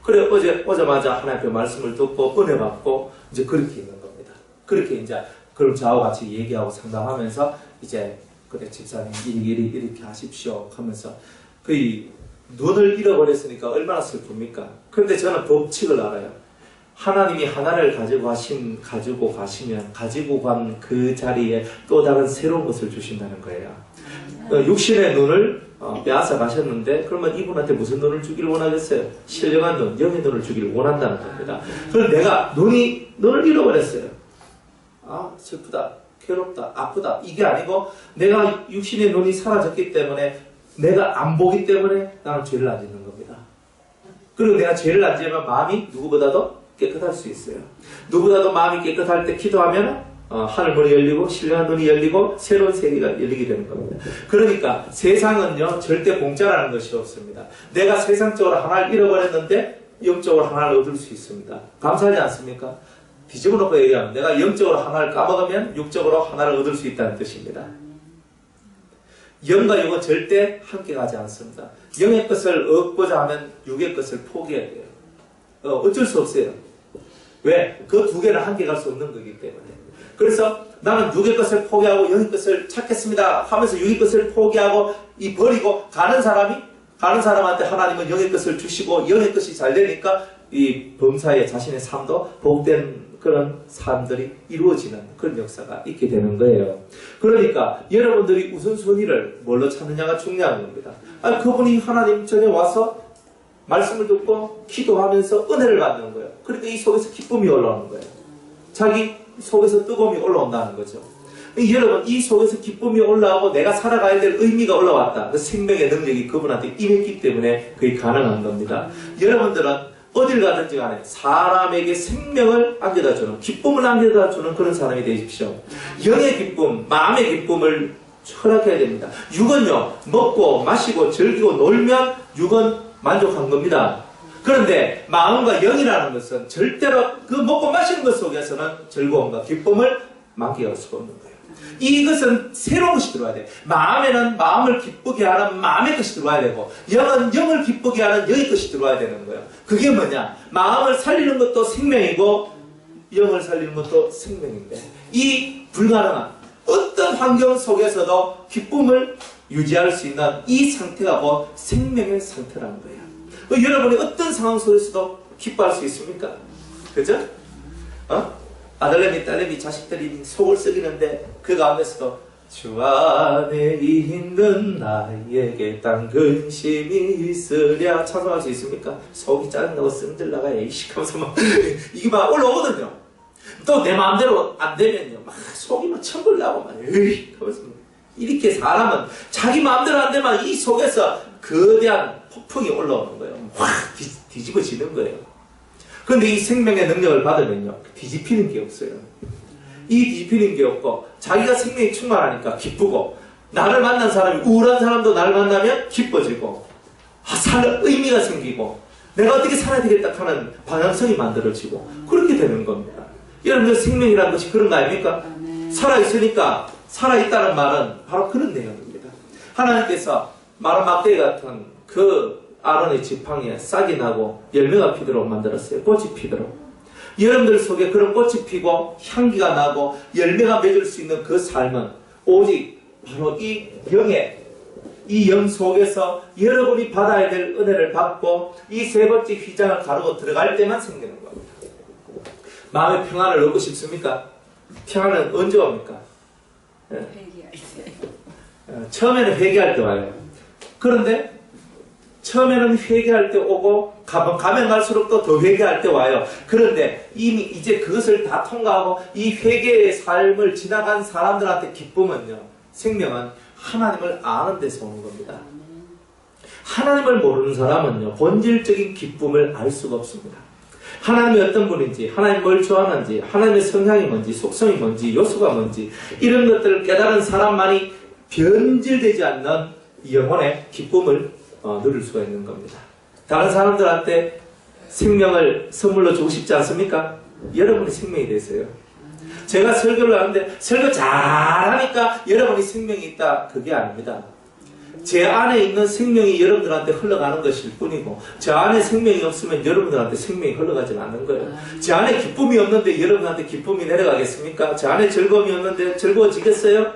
그래, 오자마자 하나님의 말씀을 듣고 은혜 받고 이제 그렇게 있는 겁니다. 그렇게 이제 그럼 저하고 같이 얘기하고 상담하면서 이제 그래, 집사님 이렇게 하십시오 하면서 눈을 잃어버렸으니까 얼마나 슬픕니까? 그런데 저는 법칙을 알아요. 하나님이 하나를 가지고 가시면 가지고 간 그 자리에 또 다른 새로운 것을 주신다는 거예요. 육신의 눈을 빼앗아 가셨는데 그러면 이분한테 무슨 눈을 주기를 원하겠어요? 신령한 눈, 영의 눈을 주기를 원한다는 겁니다. 그런데 내가 눈을 잃어버렸어요. 슬프다, 괴롭다, 아프다 이게 아니고 내가 육신의 눈이 사라졌기 때문에 내가 안 보기 때문에 나는 죄를 안 짓는 겁니다. 그리고 내가 죄를 안 지으면 마음이 누구보다도 깨끗할 수 있어요. 누구보다도 마음이 깨끗할 때 기도하면 하늘문이 열리고 신령한 눈이 열리고 새로운 세계가 열리게 되는 겁니다. 그러니까 세상은요 절대 공짜라는 것이 없습니다. 내가 세상적으로 하나를 잃어버렸는데 영적으로 하나를 얻을 수 있습니다. 감사하지 않습니까? 뒤집어 놓고 얘기하면 내가 영적으로 하나를 까먹으면 육적으로 하나를 얻을 수 있다는 뜻입니다. 영과 육은 절대 함께 가지 않습니다. 영의 것을 얻고자 하면 육의 것을 포기해야 돼요. 어쩔 수 없어요. 왜? 그 두 개는 함께 갈 수 없는 거기 때문에. 그래서 나는 육의 것을 포기하고 영의 것을 찾겠습니다 하면서 육의 것을 포기하고 버리고 가는 사람한테 하나님은 영의 것을 주시고 영의 것이 잘 되니까 이 범사에 자신의 삶도 복된 그런 삶들이 이루어지는 그런 역사가 있게 되는 거예요. 그러니까 여러분들이 우선순위를 뭘로 찾느냐가 중요한 겁니다. 그분이 하나님 전에 와서 말씀을 듣고 기도하면서 은혜를 받는 거예요. 그러니까 이 속에서 기쁨이 올라오는 거예요. 자기 속에서 뜨거움이 올라온다는 거죠. 여러분, 이 속에서 기쁨이 올라오고 내가 살아가야 될 의미가 올라왔다. 그 생명의 능력이 그분한테 임했기 때문에 그게 가능한 겁니다. 여러분들은 어딜 가든지 간에 사람에게 생명을 안겨다주는, 기쁨을 안겨다주는 그런 사람이 되십시오. 영의 기쁨, 마음의 기쁨을 허락해야 됩니다. 육은요, 먹고 마시고 즐기고 놀면 육은 만족한 겁니다. 그런데 마음과 영이라는 것은 절대로 그 먹고 마시는 것 속에서는 즐거움과 기쁨을 만끽할 수가 없는 거예요. 이것은 새로운 것이 들어와야 돼. 마음에는 마음을 기쁘게 하는 마음의 것이 들어와야 되고, 영은 영을 기쁘게 하는 영의 것이 들어와야 되는 거예요. 그게 뭐냐? 마음을 살리는 것도 생명이고 영을 살리는 것도 생명인데, 이 불가능한 어떤 환경 속에서도 기쁨을 유지할 수 있는 이 상태가 곧 생명의 상태라는 거예요. 여러분이 어떤 상황 속에서도 기뻐할 수 있습니까? 그죠? 아들내미, 딸내미, 자식들이 속을 썩이는데 그 가운데서도 주 안에 있는 나에게 딴 근심이 있으랴 찬송할 수 있습니까? 속이 짜증나고 성질나가 에이씨 하면서 막 이게 막 올라오거든요. 또 내 마음대로 안 되면요 막 속이 막 천불 나고 막 에이 하면서 이렇게 사람은 자기 마음대로 안 되면 이 속에서 거대한 폭풍이 올라오는 거예요. 확 뒤집어지는 거예요. 그런데 이 생명의 능력을 받으면요 뒤집히는 게 없어요. 이 뒤집히는 게 없고 자기가 생명이 충만하니까 기쁘고, 나를 만난 사람이, 우울한 사람도 나를 만나면 기뻐지고, 살 의미가 생기고, 내가 어떻게 살아야 되겠다 하는 방향성이 만들어지고, 그렇게 되는 겁니다. 여러분들 생명이라는 것이 그런 거 아닙니까? 살아있으니까, 살아있다는 말은 바로 그런 내용입니다. 하나님께서 마른 막대기 같은 그 아론의 지팡이에 싹이 나고 열매가 피도록 만들었어요. 꽃이 피도록. 여러분들 속에 그런 꽃이 피고 향기가 나고 열매가 맺을 수 있는 그 삶은 오직 바로 이 영 속에서 여러분이 받아야 될 은혜를 받고 이 세 번째 휘장을 가르고 들어갈 때만 생기는 겁니다. 마음의 평안을 얻고 싶습니까? 평안은 언제 옵니까? 처음에는 회개할 때 와요. 그런데 처음에는 회개할 때 오고 가면 갈수록 또 더 회개할 때 와요. 그런데 이미 이제 그것을 다 통과하고 이 회개의 삶을 지나간 사람들한테 기쁨은요, 생명은 하나님을 아는 데서 오는 겁니다. 하나님을 모르는 사람은요 본질적인 기쁨을 알 수가 없습니다. 하나님이 어떤 분인지, 하나님 뭘 좋아하는지, 하나님의 성향이 뭔지, 속성이 뭔지, 요소가 뭔지, 이런 것들을 깨달은 사람만이 변질되지 않는 영혼의 기쁨을 누릴 수가 있는 겁니다. 다른 사람들한테 생명을 선물로 주고 싶지 않습니까? 여러분이 생명이 되세요. 제가 설교를 하는데 설교 잘하니까 여러분이 생명이 있다, 그게 아닙니다. 제 안에 있는 생명이 여러분들한테 흘러가는 것일 뿐이고, 제 안에 생명이 없으면 여러분들한테 생명이 흘러가지 않는 거예요. 제 안에 기쁨이 없는데 여러분한테 기쁨이 내려가겠습니까? 제 안에 즐거움이 없는데 즐거워지겠어요?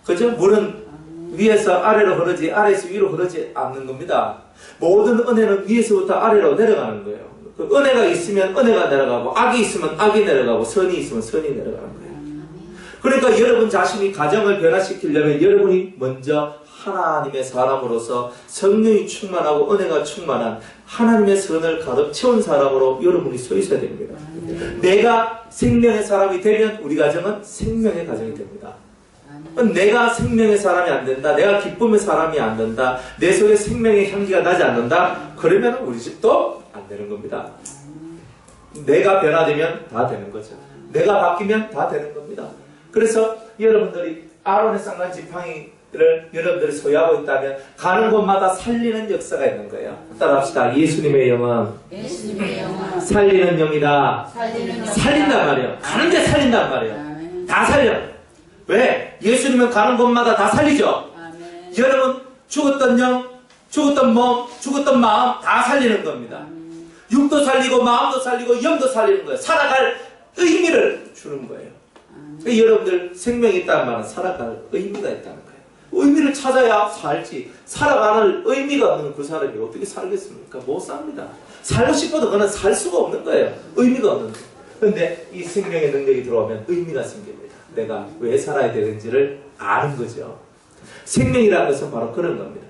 그죠? 물은 위에서 아래로 흐르지 아래에서 위로 흐르지 않는 겁니다. 모든 은혜는 위에서부터 아래로 내려가는 거예요. 그 은혜가 있으면 은혜가 내려가고, 악이 있으면 악이 내려가고, 선이 있으면 선이 내려가는 거예요. 그러니까 여러분 자신이 가정을 변화시키려면 여러분이 먼저 하나님의 사람으로서 성령이 충만하고 은혜가 충만한 하나님의 선을 가득 채운 사람으로 여러분이 서 있어야 됩니다. 내가 생명의 사람이 되면 우리 가정은 생명의 가정이 됩니다. 내가 생명의 사람이 안 된다, 내가 기쁨의 사람이 안 된다, 내 속에 생명의 향기가 나지 않는다, 그러면 우리 집도 안 되는 겁니다. 내가 변화되면 다 되는 거죠. 내가 바뀌면 다 되는 겁니다. 그래서 여러분들이 아론의 쌍난 지팡이를 여러분들이 소유하고 있다면 가는 곳마다 살리는 역사가 있는 거예요. 따라합시다. 예수님의 영은 살리는 영이다. 살린단 말이에요. 가는데 살린단 말이에요. 다 살려. 왜? 예수님은 가는 곳마다 다 살리죠. 아멘. 여러분 죽었던 영, 죽었던 몸, 죽었던 마음 다 살리는 겁니다. 육도 살리고 마음도 살리고 영도 살리는 거예요. 살아갈 의미를 주는 거예요. 여러분들 생명이 있다는 말은 살아갈 의미가 있다는 거예요. 의미를 찾아야 살지, 살아가는 의미가 없는 그 사람이 어떻게 살겠습니까? 못 삽니다. 살고 싶어도 그는 살 수가 없는 거예요. 의미가 없는 거예요. 그런데 이 생명의 능력이 들어오면 의미가 생깁니다. 내가 왜 살아야 되는지를 아는 거죠. 생명이라는 것은 바로 그런 겁니다.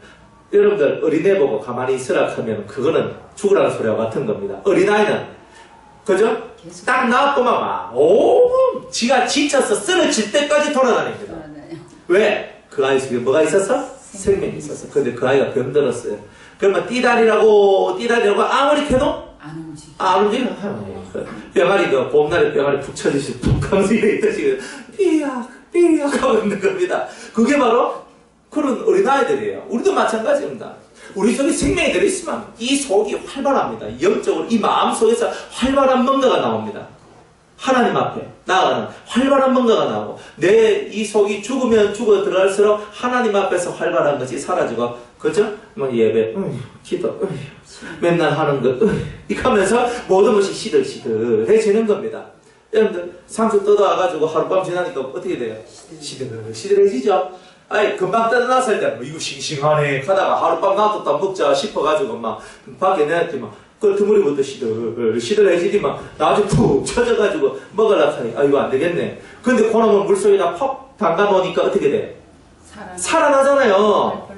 여러분들 어린애 보고 가만히 있으라 하면 그거는 죽으라는 소리와 같은 겁니다. 어린아이는 그죠? 딱 나왔구만 막 지가 지쳐서 쓰러질 때까지 돌아다닙니다. 왜? 그 아이 속에 뭐가 있었어? 생명이 있었어. 근데 그 아이가 병들었어요. 그러면 띠다리라고 아무리 캐도 안 움직여. 병아리, 봄날에 병아리 푹 쳐지시, 푹 하면서 이래 있듯이, 삐약 하고 있는 겁니다. 그게 바로 그런 어린아이들이에요. 우리도 마찬가지입니다. 우리 속에 생명이 들어있으면 이 속이 활발합니다. 영적으로 이 마음 속에서 활발한 뭔가가 나옵니다. 하나님 앞에 나아가는 활발한 뭔가가 나오고 내 이 속이 죽으면 죽어 들어갈수록 하나님 앞에서 활발한 것이 사라지고 그죠? 뭐 예배, 기도, 맨날 하는 것 이렇게 하면서 모든 것이 시들시들해지는 겁니다. 여러분들 상추 뜯어와가지고 하룻밤 지나니까 어떻게 돼요? 시들시들해지죠? 아니 금방 뜯어놨을 때 뭐 이거 싱싱하네 하다가 하룻밤 놔뒀다 먹자 싶어가지고 막 밖에 내놨더니 그 드물이부터 시들해지더만 나중에 푹 쳐져가지고 먹으려고 하니 아 이거 안 되겠네. 근데 그놈을 물속에다 퍽 담가놓으니까 어떻게 돼? 살아나잖아요.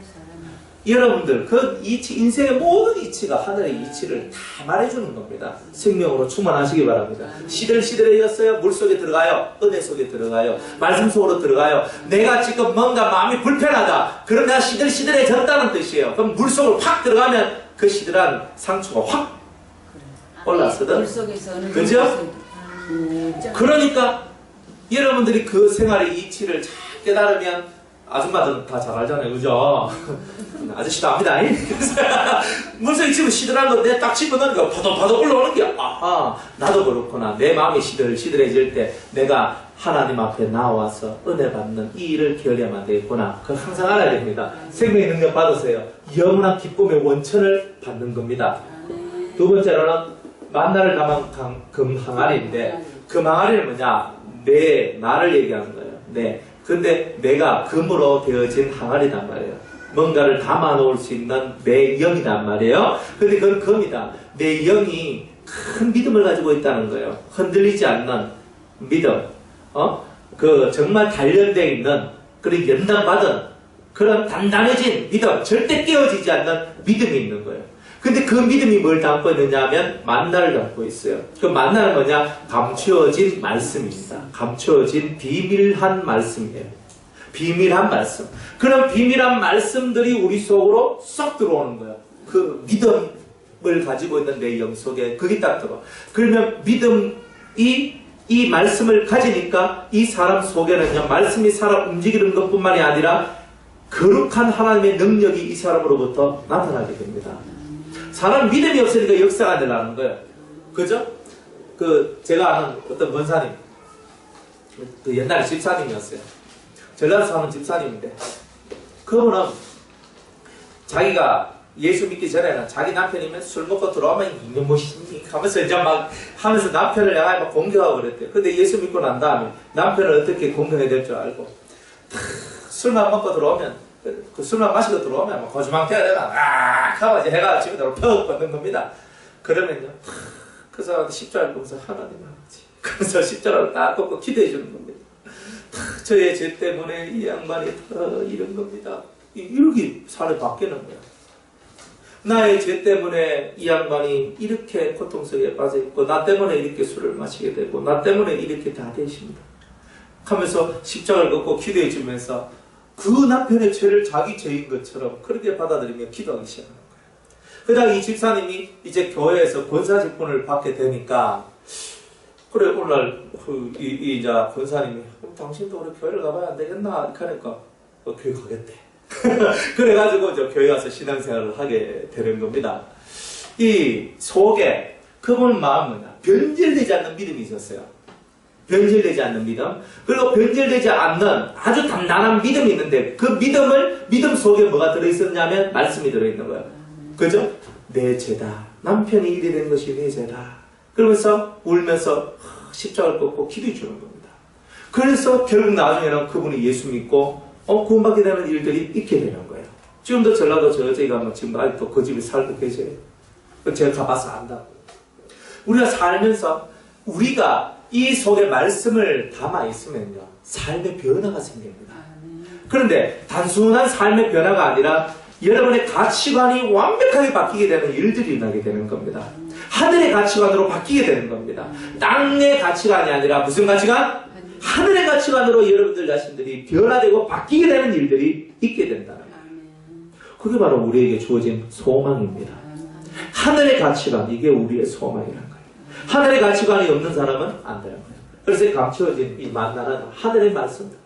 여러분들 그 이치, 인생의 모든 이치가 하늘의 이치를 다 말해주는 겁니다. 생명으로 충만하시기 바랍니다. 시들시들해졌어요. 물속에 들어가요. 은혜 속에 들어가요. 말씀 속으로 들어가요. 내가 지금 뭔가 마음이 불편하다. 그럼 내가 시들시들해졌다는 뜻이에요. 그럼 물속으로 확 들어가면 그 시들한 상처가 확 올라서든. 그죠? 그러니까 여러분들이 그 생활의 이치를 잘 깨달으면 아줌마들은 다 잘 알잖아요. 그죠? 아저씨도 압니다. 물속에 지금 시들한 거 내 딱 집어넣으니까 파도파도 올라오는 게 아하 나도 그렇구나. 내 마음이 시들시들해질 때 내가 하나님 앞에 나와서 은혜 받는 이 일을 기억하면 되겠구나. 그걸 항상 알아야 됩니다. 생명의 능력 받으세요. 영원한 기쁨의 원천을 받는 겁니다. 두 번째로는 만나를 담은 금항아리인데 금항아리는 뭐냐? 나를 얘기하는 거예요. 근데 내가 금으로 되어진 항아리단 말이에요. 뭔가를 담아놓을 수 있는 내 영이란 말이에요. 근데 그건 금이다. 내 영이 큰 믿음을 가지고 있다는 거예요. 흔들리지 않는 믿음. 정말 단련되어 있는, 그리고 연단받은 그런 단단해진 믿음, 절대 깨어지지 않는 믿음이 있는 거예요. 근데 그 믿음이 뭘 담고 있느냐 하면 만나를 담고 있어요. 그 만나는 뭐냐? 감추어진 말씀입니다. 감추어진 비밀한 말씀이에요. 비밀한 말씀. 그런 비밀한 말씀들이 우리 속으로 쏙 들어오는 거예요. 그 믿음을 가지고 있는 내 영 속에 그게 딱 들어. 그러면 믿음이 이 말씀을 가지니까 이 사람 속에는요, 말씀이 살아 움직이는 것뿐만이 아니라 거룩한 하나님의 능력이 이 사람으로부터 나타나게 됩니다. 사람 믿음이 없으니까 역사가 되라는 거예요. 그죠? 제가 아는 어떤 권사님, 옛날에 집사님이었어요. 전라도에서 하는 집사님인데, 그분은 자기가 예수 믿기 전에는 자기 남편이면 술 먹고 들어오면 이놈 뭐시니 하면서 이제 막 하면서 남편을 향해 막 공격하고 그랬대요. 근데 예수 믿고 난 다음에 남편을 어떻게 공격해야 될 줄 알고 술만 먹고 들어오면 그 술만 마시고 들어오면 막 거짓말해야 되나 하고 이제 해가 집에다가 펴 받는 겁니다. 그러면요 그 사람한테 십자가를 보면서 하나님 아버지 그래서 십자가를 딱 꺾고 기도해 주는 겁니다. 저의 죄 때문에 이 양반이 이런 겁니다. 이렇게 살이 바뀌는 거야. 나의 죄 때문에 이 양반이 이렇게 고통 속에 빠져있고 나 때문에 이렇게 술을 마시게 되고 나 때문에 이렇게 다 되십니다. 하면서 십자가를 걷고 기도해 주면서 그 남편의 죄를 자기 죄인 것처럼 그렇게 받아들이며 기도하기 시작하는 거예요. 그러다가 이 집사님이 이제 교회에서 권사 직분을 받게 되니까 그래 오늘날 이제 권사님이 당신도 우리 교회를 가봐야 안 되겠나 이렇게 하니까 교회 가겠대. 그래가지고 저 교회 가서 신앙생활을 하게 되는 겁니다. 이 속에 그분 마음은 변질되지 않는 믿음이 있었어요. 변질되지 않는 믿음. 그리고 변질되지 않는 아주 단단한 믿음이 있는데 그 믿음 속에 뭐가 들어있었냐면 말씀이 들어있는 거예요. 그죠? 내 죄다. 남편이 이래 된 것이 내 죄다. 그러면서 울면서 십자가를 꺾고 기도해 주는 겁니다. 그래서 결국 나중에는 그분이 예수 믿고 구원받게 되는 일들이 있게 되는 거예요. 지금도 전라도 저희가 지금 아직도 그 집에 살고 계세요. 제가 가봐서 안다고. 우리가 살면서 우리가 이 속에 말씀을 담아 있으면요 삶의 변화가 생깁니다. 그런데 단순한 삶의 변화가 아니라 여러분의 가치관이 완벽하게 바뀌게 되는 일들이 일어나게 되는 겁니다. 하늘의 가치관으로 바뀌게 되는 겁니다. 땅의 가치관이 아니라 무슨 가치관? 하늘의 가치관으로 여러분들 자신들이 변화되고 바뀌게 되는 일들이 있게 된다는 거예요. 그게 바로 우리에게 주어진 소망입니다. 하늘의 가치관, 이게 우리의 소망이라는 거예요. 하늘의 가치관이 없는 사람은 안 되는 거예요. 그래서 감추어진 이 만나는 하늘의 말씀들,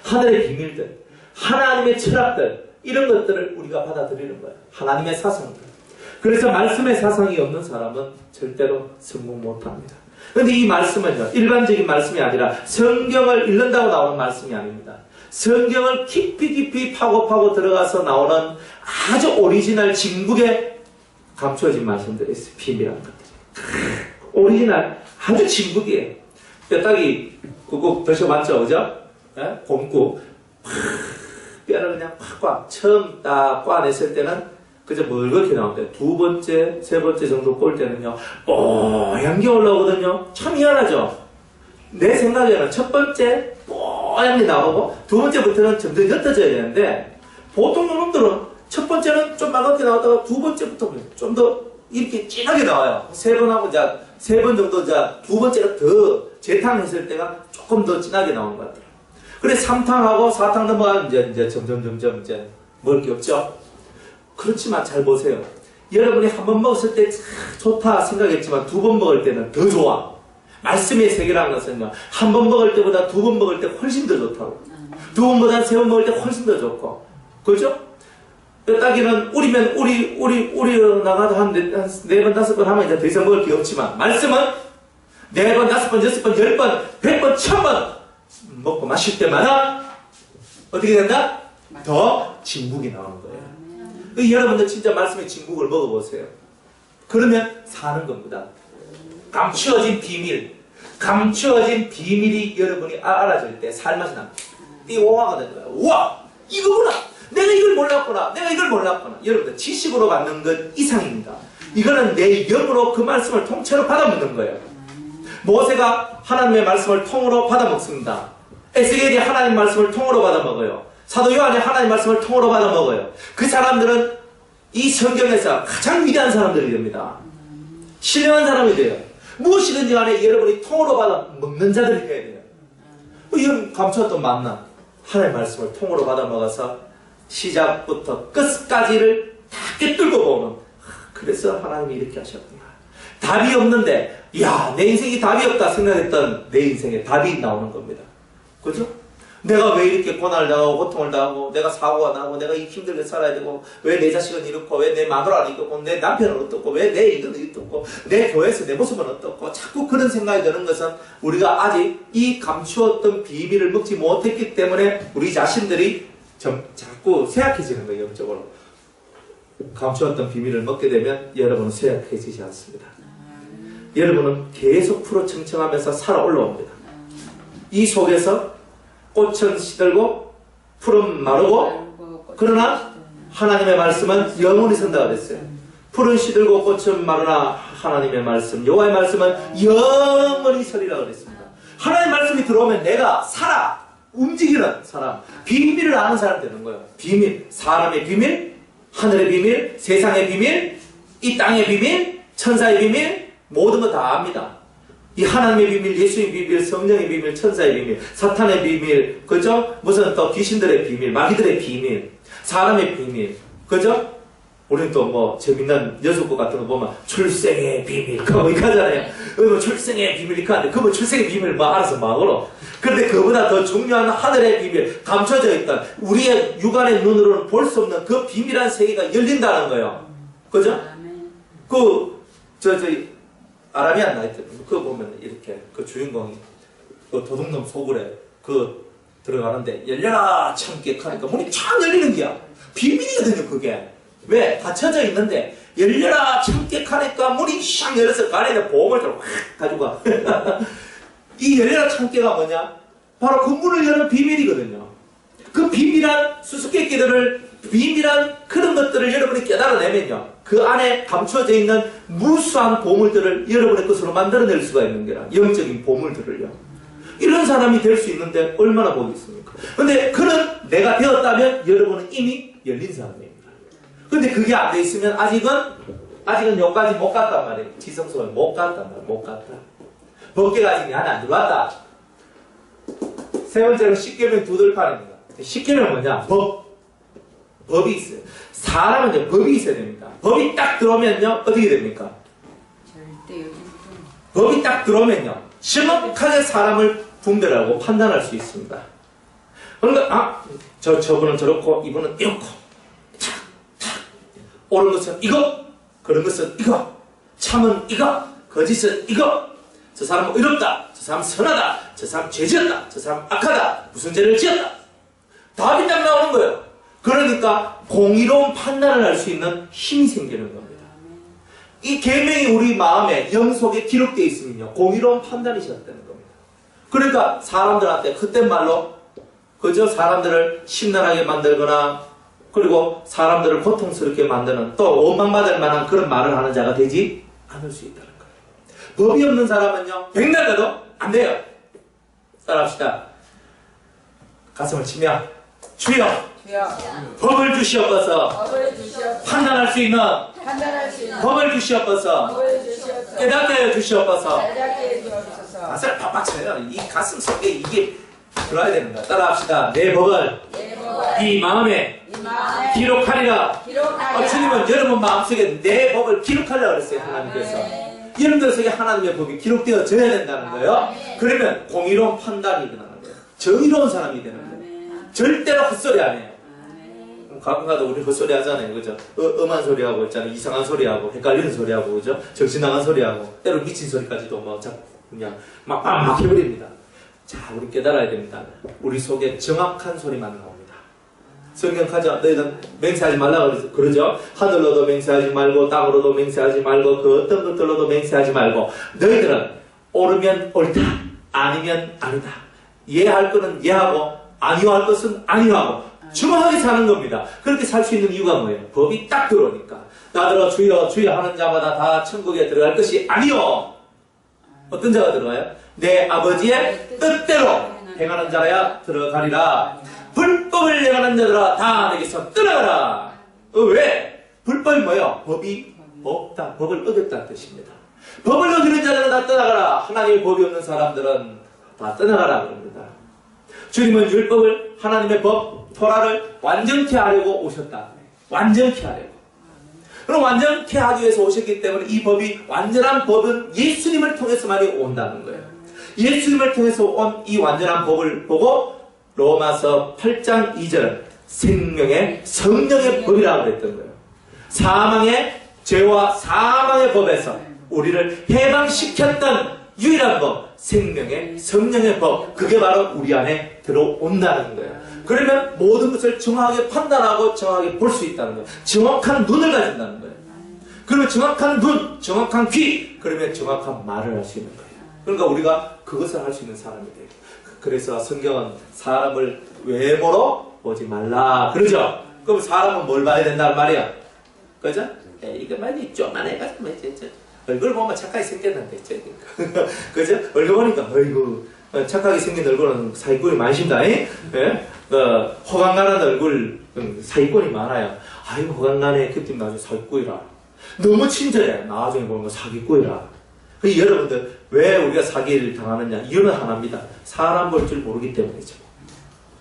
하늘의 비밀들, 하나님의 철학들, 이런 것들을 우리가 받아들이는 거예요. 하나님의 사상들. 그래서 말씀의 사상이 없는 사람은 절대로 성공 못합니다. 그런데 이 말씀은요, 일반적인 말씀이 아니라 성경을 읽는다고 나오는 말씀이 아닙니다. 성경을 깊이 파고 들어가서 나오는 아주 오리지널 진국에 감추어진 말씀들이 있어요. 비밀한 것들이. 오리지널, 아주 진국이에요. 뼈다귀 국국 드셔봤죠? 그죠? 예? 곰국. 뼈를 그냥 팍 처음 딱 꽈냈을 때는 그저 멀겋게 나오는데 두 번째, 세 번째 정도 꼴 때는요, 뽀얀 게 올라오거든요. 참 희한하죠? 내 생각에는 첫 번째 뽀얀 게 나오고 두 번째부터는 점점 옅어져야 되는데 보통 놈들은 첫 번째는 좀 맑게 나왔다가 두 번째부터 좀 더 이렇게 진하게 나와요. 세 번 하고 세 번 정도 두 번째가 더 재탕했을 때가 조금 더 진하게 나오는 것 같아요. 그래 3탕하고 4탕 넘어가면 이제 점점 이제 먹을 게 없죠. 그렇지만 잘 보세요. 여러분이 한 번 먹었을 때 좋다 생각했지만 두 번 먹을 때는 더 좋아. 말씀의 세계라는 것은요, 한 번 먹을 때보다 두 번 먹을 때 훨씬 더 좋다고. 두 번보다 세 번 먹을 때 훨씬 더 좋고. 그렇죠? 뼈다귀는 우리면 우리 나가도 한 네 번, 다섯 번 하면 이제 더 이상 먹을 게 없지만, 말씀은 네 번, 다섯 번, 여섯 번, 10번, 100번, 1000번 먹고 마실 때마다 어떻게 된다? 더 진국이 나오는 거예요. 여러분들 진짜 말씀의 진국을 먹어보세요. 그러면 사는 겁니다. 감추어진 비밀, 감추어진 비밀이 여러분이 알아질 때 살맛이 납니다. 띠오화가 되는 거예요. 우와! 이거구나! 내가 이걸 몰랐구나! 내가 이걸 몰랐구나! 여러분들 지식으로 받는 것 이상입니다. 이거는 내 영으로 그 말씀을 통째로 받아먹는 거예요. 모세가 하나님의 말씀을 통으로 받아먹습니다. 에스겔이 하나님의 말씀을 통으로 받아먹어요. 사도 요한이 하나님의 말씀을 통으로 받아먹어요. 그 사람들은 이 성경에서 가장 위대한 사람들이 됩니다. 신령한 사람이 돼요. 무엇이든지 간에 여러분이 통으로 받아먹는 자들이 돼야 돼요. 이런 감추었던 만나, 하나님의 말씀을 통으로 받아먹어서 시작부터 끝까지를 다 꿰뚫고 보는, 그래서 하나님이 이렇게 하셨구나. 답이 없는데, 야, 내 인생이 답이 없다 생각했던 내 인생에 답이 나오는 겁니다. 그죠? 내가 왜 이렇게 고난을 당하고 고통을 당하고 내가 사고가 나고 내가 이 힘들게 살아야 되고 왜 내 자식은 이렇고 왜 내 마누라는 이렇고 내 남편은 어떻고 왜 내 이거는 어떻고 내 교회에서 내 모습은 어떻고 자꾸 그런 생각이 드는 것은 우리가 아직 이 감추었던 비밀을 먹지 못했기 때문에 우리 자신들이 자꾸 쇠약해지는 거예요. 영적으로. 감추었던 비밀을 먹게 되면 여러분은 쇠약해지지 않습니다. 여러분은 계속 풀어 청청하면서 살아 올라옵니다. 이 속에서 꽃은 시들고 풀은 마르고 그러나 하나님의 말씀은 영원히 선다가 됐어요. 풀은 시들고 꽃은 마르나 하나님의 말씀, 여호와의 말씀은 영원히 서리라 그랬습니다. 하나님의 말씀이 들어오면 내가 살아 움직이는 사람, 비밀을 아는 사람 되는 거예요. 비밀, 사람의 비밀, 하늘의 비밀, 세상의 비밀, 이 땅의 비밀, 천사의 비밀, 모든 거 다 압니다. 이 하나님의 비밀, 예수의 비밀, 성령의 비밀, 천사의 비밀, 사탄의 비밀, 그죠? 무슨 또 귀신들의 비밀, 마귀들의 비밀, 사람의 비밀, 그죠? 우리는 또 뭐 재밌는 여섯국 같은 거 보면 출생의 비밀, 그거 뭐 이거 하잖아요. 뭐 출생의 비밀 이거 하는데 그거 출생의 비밀 뭐 알아서 막으로. 그런데 그보다 더 중요한 하늘의 비밀, 감춰져 있던 우리의 육안의 눈으로는 볼 수 없는 그 비밀한 세계가 열린다는 거예요. 그죠? 아라비안 나이트 그거 보면 이렇게 그 주인공이 그 도둑놈 속을에 그 들어가는데 열려라 참깨 하니까 문이 촥 열리는 거야. 비밀이거든요 그게. 왜? 닫혀져 있는데 열려라 참깨 하니까 문이 샥 열려서 그 안에 보험을 들고 확 가져가. 이 열려라 참깨가 뭐냐? 바로 그 문을 여는 비밀이거든요. 그 비밀한 수수께끼들을, 비밀한 그런 것들을 여러분이 깨달아내면요, 그 안에 감춰져 있는 무수한 보물들을 여러분의 것으로 만들어낼 수가 있는 게라. 영적인 보물들을요. 이런 사람이 될 수 있는데 얼마나 복이 있습니까? 근데 그런 내가 되었다면 여러분은 이미 열린 사람입니다. 근데 그게 안 돼 있으면 아직은 여기까지 못 갔단 말이에요. 지성소에 못 갔단 말이에요. 못 갔다. 법계가 아직 안에 안 들어왔다. 세 번째로 십계명 두들판입니다. 십계명은 뭐냐? 법이 있어요. 사람은 이제 법이 있어야 됩니다. 법이 딱 들어오면요, 어떻게 됩니까? 절대 법이 딱 들어오면요, 정확하게 사람을 분별하고 판단할 수 있습니다. 그러니까 저분은 저렇고 이분은 이렇고 탁탁 옳은 것은 이거, 그런 것은 이거, 참은 이거, 거짓은 이거, 저 사람은 의롭다, 저 사람은 선하다, 저 사람 죄 지었다, 저 사람 악하다, 무슨 죄를 지었다, 답이 딱 나오는 거예요. 그러니까 공의로운 판단을 할 수 있는 힘이 생기는 겁니다. 이 계명이 우리 마음에 영속에 기록되어 있으면요, 공의로운 판단이 시작되는 겁니다. 그러니까 사람들한테 그땐 말로 그저 사람들을 심란하게 만들거나 그리고 사람들을 고통스럽게 만드는 또 원망받을 만한 그런 말을 하는 자가 되지 않을 수 있다는 거예요. 법이 없는 사람은요, 백날 가도 안 돼요. 따라합시다. 가슴을 치며 주여 법을 주시옵소서. 판단할 수 있는 법을 주시옵소서. 깨닫게 하여 주시옵소서. 가슴을 팍팍 쳐요. 이 가슴 속에 이게 들어야 되는 거야. 따라합시다. 내 법을 이 마음에 기록하리라. 주님은 여러분 마음속에 내 법을 기록하려고 그랬어요. 하나님께서. 여러분들 속에 하나님의 법이 기록되어져야 된다는 거예요. 그러면 공의로운 판단이 일어나는 거예요. 정의로운 사람이 되는 거예요. 절대로 헛소리 안 해요. 가끔가다 우리 헛소리 하잖아요. 그죠? 엄한 소리하고 있잖아요. 이상한 소리하고 헷갈리는 소리하고 그죠? 정신 나간 소리하고 때로 미친 소리까지도 뭐 그냥 막 해버립니다. 자, 우리 깨달아야 됩니다. 우리 속에 정확한 소리만 나옵니다. 성경 가자. 너희는 맹세하지 말라 그러죠? 하늘로도 맹세하지 말고 땅으로도 맹세하지 말고 그 어떤 것들로도 맹세하지 말고 너희들은 옳으면 옳다, 아니면 아니다. 예할 것은 예하고 아니할 것은 아니하고 정확하게 사는 겁니다. 그렇게 살 수 있는 이유가 뭐예요? 법이 딱 들어오니까. 나더러 주여 주여 하는 자마다 다 천국에 들어갈 것이 아니요. 어떤 자가 들어가요? 내 아버지의 뜻대로 행하는 자라야 들어가리라. 불법을 행하는 자들아 다 내게서 떠나가라. 왜? 불법이 뭐예요? 법이 없다. 법을 어겼다는 뜻입니다. 법을 어기는 자들은 다 떠나가라. 하나님의 법이 없는 사람들은 다 떠나가라 그럽니다. 주님은 율법을, 하나님의 법, 토라를 완전케 하려고 오셨다. 완전케 하려고. 그럼 완전케 하기 위해서 오셨기 때문에 이 법이, 완전한 법은 예수님을 통해서만이 온다는 거예요. 예수님을 통해서 온 이 완전한 법을 보고 로마서 8장 2절 생명의 성령의 법이라고 그랬던 거예요. 사망의 죄와 사망의 법에서 우리를 해방시켰던 유일한 법, 생명의 성령의 법, 그게 바로 우리 안에 들어온다는 거예요. 그러면 모든 것을 정확하게 판단하고 정확하게 볼 수 있다는 거예요. 정확한 눈을 가진다는 거예요. 그러면 정확한 눈, 정확한 귀, 그러면 정확한 말을 할 수 있는 거예요. 그러니까 우리가 그것을 할 수 있는 사람이 돼요. 그래서 성경은 사람을 외모로 보지 말라 그러죠. 그럼 사람은 뭘 봐야 된단 말이야? 그죠? 이거 많이 쪼만해가지고 얼굴 보면 착하게 생겼는데 그죠? 얼굴 보니까 어이구 착하게 생긴 얼굴은 사기꾼이 많으신다. 예? 호강가는 얼굴 사기꾼이 많아요. 아이고 호강가네 그팀 나중에 사기꾼이라. 너무 친절해. 나중에 보면 사기꾼이라. 여러분들 왜 우리가 사기를 당하느냐? 이유는 하나입니다. 사람 볼 줄 모르기 때문이죠.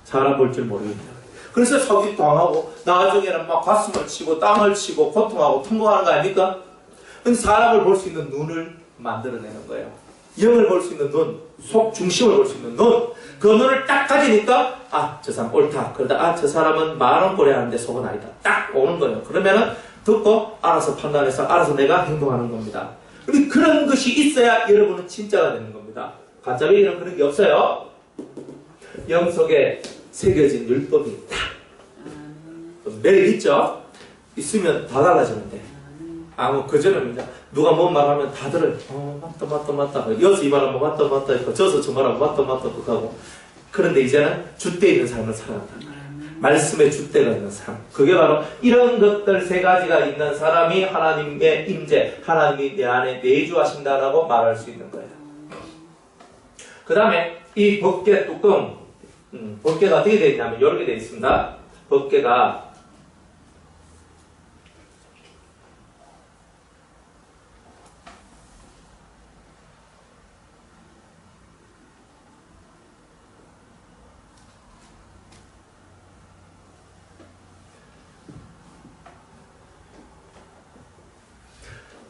사람 볼 줄 모르기 때문에. 그래서 사기 당하고 나중에는 막 가슴을 치고 땅을 치고 고통하고 통곡하는 거 아닙니까? 근데 사람을 볼 수 있는 눈을 만들어내는 거예요. 영을 볼 수 있는 눈, 속 중심을 볼 수 있는 눈. 그 눈을 딱 가지니까 저 사람 옳다. 그러다 저 사람은 말은 꼬리 하는데 속은 아니다. 딱 오는 거예요. 그러면은 듣고 알아서 판단해서 알아서 내가 행동하는 겁니다. 근데 그런 것이 있어야 여러분은 진짜가 되는 겁니다. 가짜배기는 그런 게 없어요. 영 속에 새겨진 율법이 있다. 매일 있죠? 있으면 다 달라지는데. 그전에는 이제 누가 뭔 말하면 다들 맞다. 여기서 이 말하면 맞다. 저서 저 말하면 맞다. 하고. 그런데 이제는 줏대 있는 삶을 살아간다. 말씀의 줏대가 있는 삶. 그게 바로 이런 것들 세 가지가 있는 사람이 하나님의 임재, 하나님이 내 안에 내주하신다라고 말할 수 있는 거예요. 그 다음에 이 법궤 뚜껑, 법궤가 어떻게 되어 있냐면 이렇게 되어 있습니다. 법궤가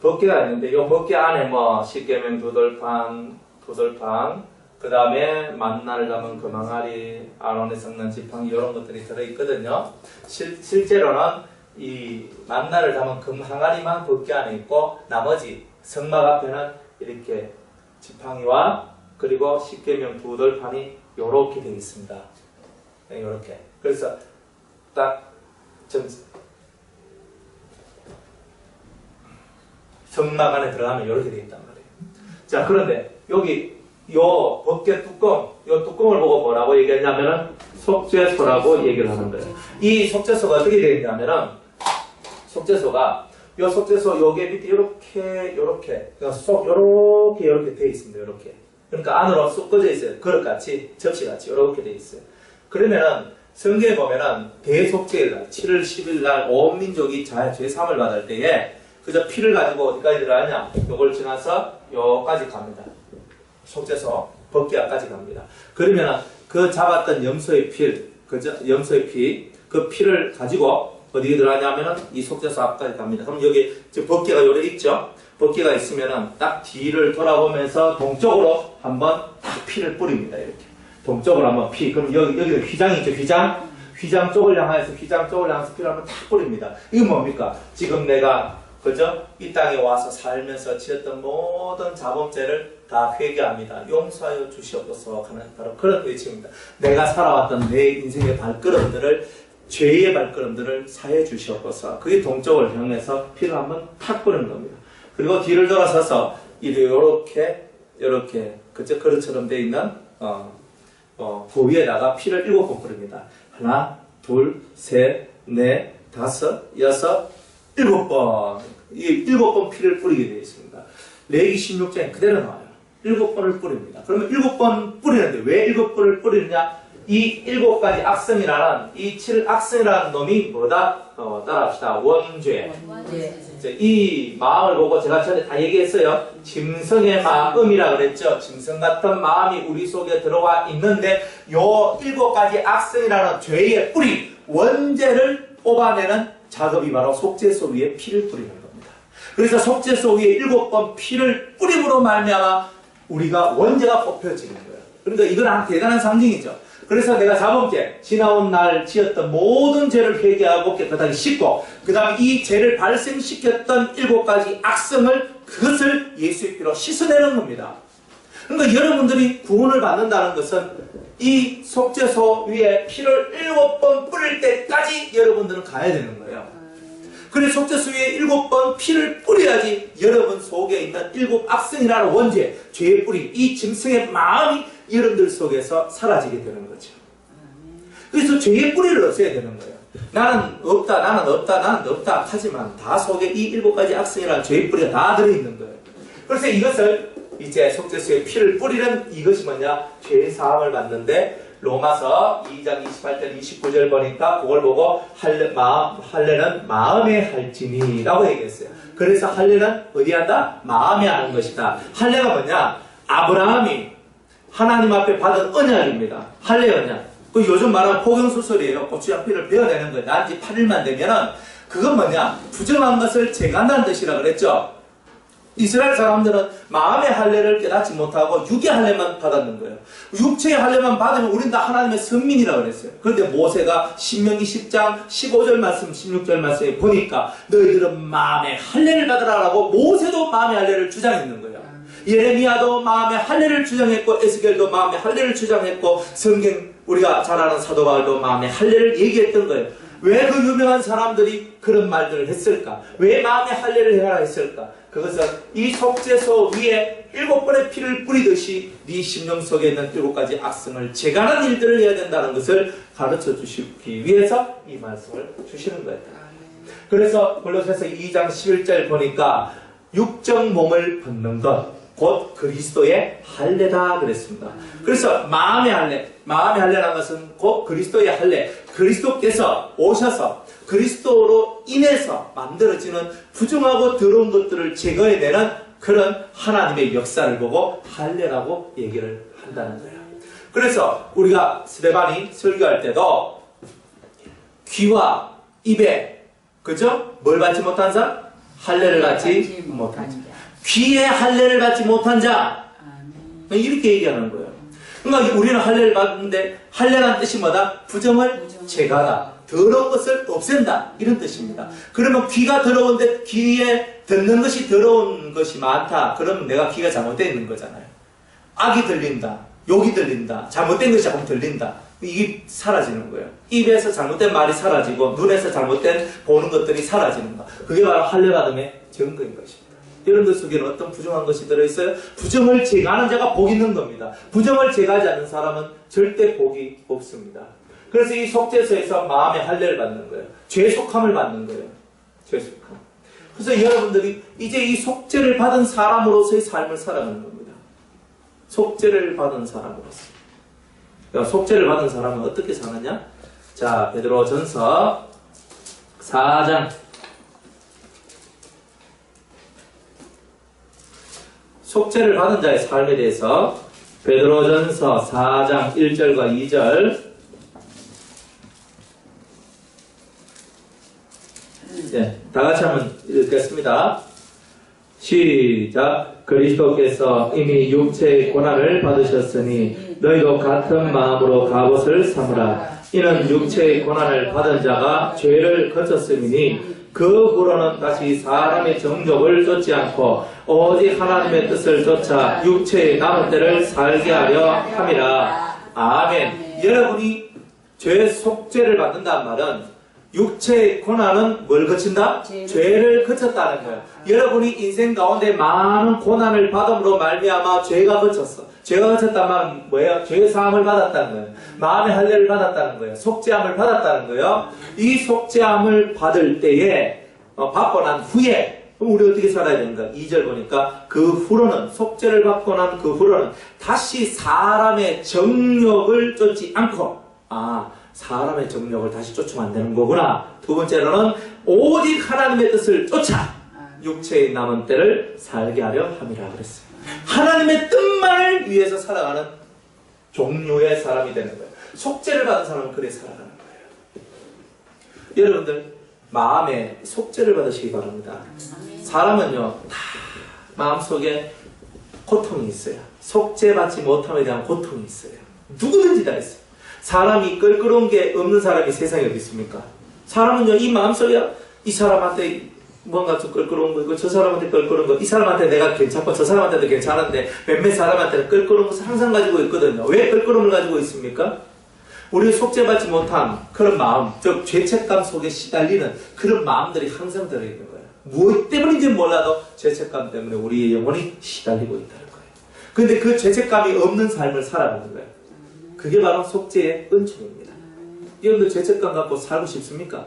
법궤가 있는데, 이 법궤 안에 뭐, 십계명 두돌판, 그 다음에 만나를 담은 금항아리, 아론의 성난 지팡이, 이런 것들이 들어있거든요. 실제로는 이 만나를 담은 금항아리만 법궤 안에 있고, 나머지 성막 앞에는 이렇게 지팡이와 그리고 십계명 두돌판이 요렇게 되어 있습니다. 네, 요렇게. 그래서 딱 성막 안에 들어가면 이렇게 되어 있단 말이에요. 자, 그런데 여기 요 법궤 뚜껑, 요 뚜껑을 보고 뭐라고 얘기했냐면은 속죄소라고 얘기를 하는 거예요. 이 속죄소가 어떻게 되어 있냐면은 속죄소가 요 속죄소 요게 밑에 요렇게 되어 있습니다. 요렇게. 그러니까 안으로 쏙 꺼져 있어요. 그릇같이, 접시같이 요렇게 되어 있어요. 그러면은 성경에 보면은 대속죄일 7월 10일 날 온 민족이 죄사함을 받을 때에 그저 피를 가지고 어디까지 들어가냐? 요걸 지나서 요까지 갑니다. 속죄소 법궤 앞까지 갑니다. 그러면 그 잡았던 염소의 피, 그 피를 가지고 어디에 들어가냐면은 이 속죄소 앞까지 갑니다. 그럼 여기 지금 법궤가 요래 있죠? 법궤가 있으면은 딱 뒤를 돌아보면서 동쪽으로 한번 딱 피를 뿌립니다. 이렇게 동쪽으로 한번 피. 그럼 여기는 휘장이 있죠? 휘장 쪽을 향해서 피를 한번 탁 뿌립니다. 이건 뭡니까? 지금 내가 그죠? 이 땅에 와서 살면서 지었던 모든 자범죄를 다 회개합니다. 용서하여 주시옵소서 하는 바로 그런 외침입니다. 내가 살아왔던 내 인생의 죄의 발걸음들을 사해 주시옵소서. 그게 동쪽을 향해서 피를 한번 탁 뿌리는 겁니다. 그리고 뒤를 돌아서서 이렇게 그죠? 그릇처럼 되어 있는 그 위에다가 피를 7번 뿌립니다. 하나, 둘, 셋, 넷, 다섯, 여섯, 7번. 이 7번 피를 뿌리게 되어 있습니다. 레위기 16장에 그대로 나와요. 7번을 뿌립니다. 그러면 7번 뿌리는데 왜 7번을 뿌리느냐? 이 7가지 악성이라는 이 7악성이라는 놈이 뭐다? 따라합시다. 원죄. 이 마음을 보고 제가 전에 다 얘기했어요. 짐승의 마음이라 그랬죠. 짐승 같은 마음이 우리 속에 들어와 있는데 요 7가지 악성이라는 죄의 뿌리, 원죄를 뽑아내는 작업이 바로 속죄소 위에 피를 뿌리는 겁니다. 그래서 속죄소 위에 7번 피를 뿌림으로 말미암아 우리가 원죄가 뽑혀지는 거예요. 그러니까 이건 아주 대단한 상징이죠. 그래서 내가 자범죄, 지나온 날 지었던 모든 죄를 회개하고 깨끗하게 씻고 그 다음에 이 죄를 발생시켰던 7가지 악성을 그것을 예수의 피로 씻어내는 겁니다. 그러니까 여러분들이 구원을 받는다는 것은 이 속죄소 위에 피를 7번 뿌릴 때까지 여러분들은 가야 되는 거예요. 그래서 속죄소 위에 7번 피를 뿌려야지 여러분 속에 있는 7악성이라는 원죄, 죄의 뿌리, 이 짐승의 마음이 여러분들 속에서 사라지게 되는 거죠. 그래서 죄의 뿌리를 없애야 되는 거예요. 나는 없다 하지만 다 속에 이 7가지 악성이라는 죄의 뿌리가 다 들어있는 거예요. 그래서 이것을 이제 속죄소에 피를 뿌리는 이것이 뭐냐? 죄의 사함을 받는데 로마서 2장 28절 29절 보니까 그걸 보고 할례는 마음에 할지니 라고 얘기했어요. 그래서 할례는 어디 한다? 마음에 하는 것이다. 할례가 뭐냐? 아브라함이 하나님 앞에 받은 언약입니다. 할례 언약. 그 요즘 말하는 포경수설이에요. 고추장 피를 베어내는 거예요. 난지 8일만 되면은 그건 뭐냐? 부정한 것을 제거한다는 뜻이라 그랬죠. 이스라엘 사람들은 마음의 할례를 깨닫지 못하고 육의 할례만 받았는 거예요. 육체의 할례만 받으면 우린 다 하나님의 선민이라고 그랬어요. 그런데 모세가 신명기 10장 15절 말씀 16절 말씀에 보니까 너희들은 마음의 할례를 받으라라고 모세도 마음의 할례를 주장했는 거예요. 예레미야도 마음의 할례를 주장했고 에스겔도 마음의 할례를 주장했고 성경 우리가 잘 아는 사도 바울도 마음의 할례를 얘기했던 거예요. 왜 그 유명한 사람들이 그런 말들을 했을까? 왜 마음의 할례를 해라 했을까? 그것은 이 속죄소 위에 7번의 피를 뿌리듯이 네 심령 속에 있는 7가지 악성을 제거하는 일들을 해야 된다는 것을 가르쳐 주시기 위해서 이 말씀을 주시는 거예요. 그래서 골로새서 2장 11절 보니까 육적 몸을 벗는 것 곧 그리스도의 할례다 그랬습니다. 그래서 마음의 할례라는 것은 곧 그리스도의 할례, 그리스도께서 오셔서 그리스도로 인해서 만들어지는 부정하고 더러운 것들을 제거해내는 그런 하나님의 역사를 보고 할례라고 얘기를 한다는 거예요. 그래서 우리가 스데반이 설교할 때도 귀와 입에 그죠? 뭘 받지 못한 사람? 할례를 받지 못한 자. 귀에 할례를 받지 못한 자. 이렇게 얘기하는 거예요. 그러니까 우리는 할례를 받는데 할례라는 뜻이 뭐다? 부정을 제거하다. 더러운 것을 없앤다. 이런 뜻입니다. 그러면 귀가 더러운데 귀에 듣는 것이 더러운 것이 많다. 그러면 내가 귀가 잘못되어 있는 거잖아요. 악이 들린다. 욕이 들린다. 잘못된 것이 자꾸 들린다. 이게 사라지는 거예요. 입에서 잘못된 말이 사라지고 눈에서 잘못된 보는 것들이 사라지는 거. 그게 바로 할례 받음의 증거인 것입니다. 여러분들 속에는 어떤 부정한 것이 들어있어요? 부정을 제거하는 자가 복이 있는 겁니다. 부정을 제거하지 않는 사람은 절대 복이 없습니다. 그래서 이 속죄소에서 마음의 할례를 받는 거예요. 죄속함을 받는 거예요. 죄속함. 그래서 여러분들이 이제 이 속죄를 받은 사람으로서의 삶을 살아가는 겁니다. 속죄를 받은 사람으로서. 그러니까 속죄를 받은 사람은 어떻게 사느냐? 자, 베드로전서 4장. 속죄를 받은 자의 삶에 대해서 베드로전서 4장 1절과 2절. 네, 다 같이 한번 읽겠습니다. 시작. 그리스도께서 이미 육체의 고난을 받으셨으니 너희도 같은 마음으로 갑옷을 삼으라. 이는 육체의 고난을 받은 자가 죄를 거쳤음이니 그 후로는 다시 사람의 정욕을 쫓지 않고 오직 하나님의 뜻을 쫓아 육체의 남은 때를 살게 하려 함이라. 아멘. 여러분이 죄 속죄를 받는다는 말은 육체의 고난은 뭘 거친다? 죄를 거쳤다는 거예요. 여러분이 인생 가운데 많은 고난을 받음으로 말미암아 죄가 거쳤어. 죄가 거쳤단 말은 뭐예요? 죄 사함을 받았다는 거예요. 마음의 할례를 받았다는 거예요. 속죄함을 받았다는 거예요. 이 속죄함을 받을 때에 받고 난 후에 그럼 우리 어떻게 살아야 되는가? 2절 보니까 그 후로는 속죄를 받고 난 그 후로는 다시 사람의 정욕을 쫓지 않고 사람의 정욕을 다시 쫓으면 안 되는 거구나. 두 번째로는 오직 하나님의 뜻을 쫓아 육체의 남은 때를 살게 하려 함이라 그랬어요. 하나님의 뜻만을 위해서 살아가는 종류의 사람이 되는 거예요. 속죄를 받은 사람은 그래 살아가는 거예요. 여러분들 마음에 속죄를 받으시기 바랍니다. 사람은요 다 마음속에 고통이 있어요. 속죄받지 못함에 대한 고통이 있어요. 누구든지 다 있어요. 사람이 껄끄러운 게 없는 사람이 세상에 어디 있습니까? 사람은요, 이 마음속에 이 사람한테 뭔가 좀 껄끄러운 거 있고, 저 사람한테 껄끄러운 거, 이 사람한테 내가 괜찮고, 저 사람한테도 괜찮은데, 몇몇 사람한테는 껄끄러운 것을 항상 가지고 있거든요. 왜 껄끄러움을 가지고 있습니까? 우리 속죄받지 못한 그런 마음, 즉, 죄책감 속에 시달리는 그런 마음들이 항상 들어있는 거예요. 무엇 때문인지 몰라도 죄책감 때문에 우리의 영혼이 시달리고 있다는 거예요. 그런데 그 죄책감이 없는 삶을 살아가는 거예요. 그게 바로 속죄의 은총입니다. 여러분들 죄책감 갖고 살고 싶습니까?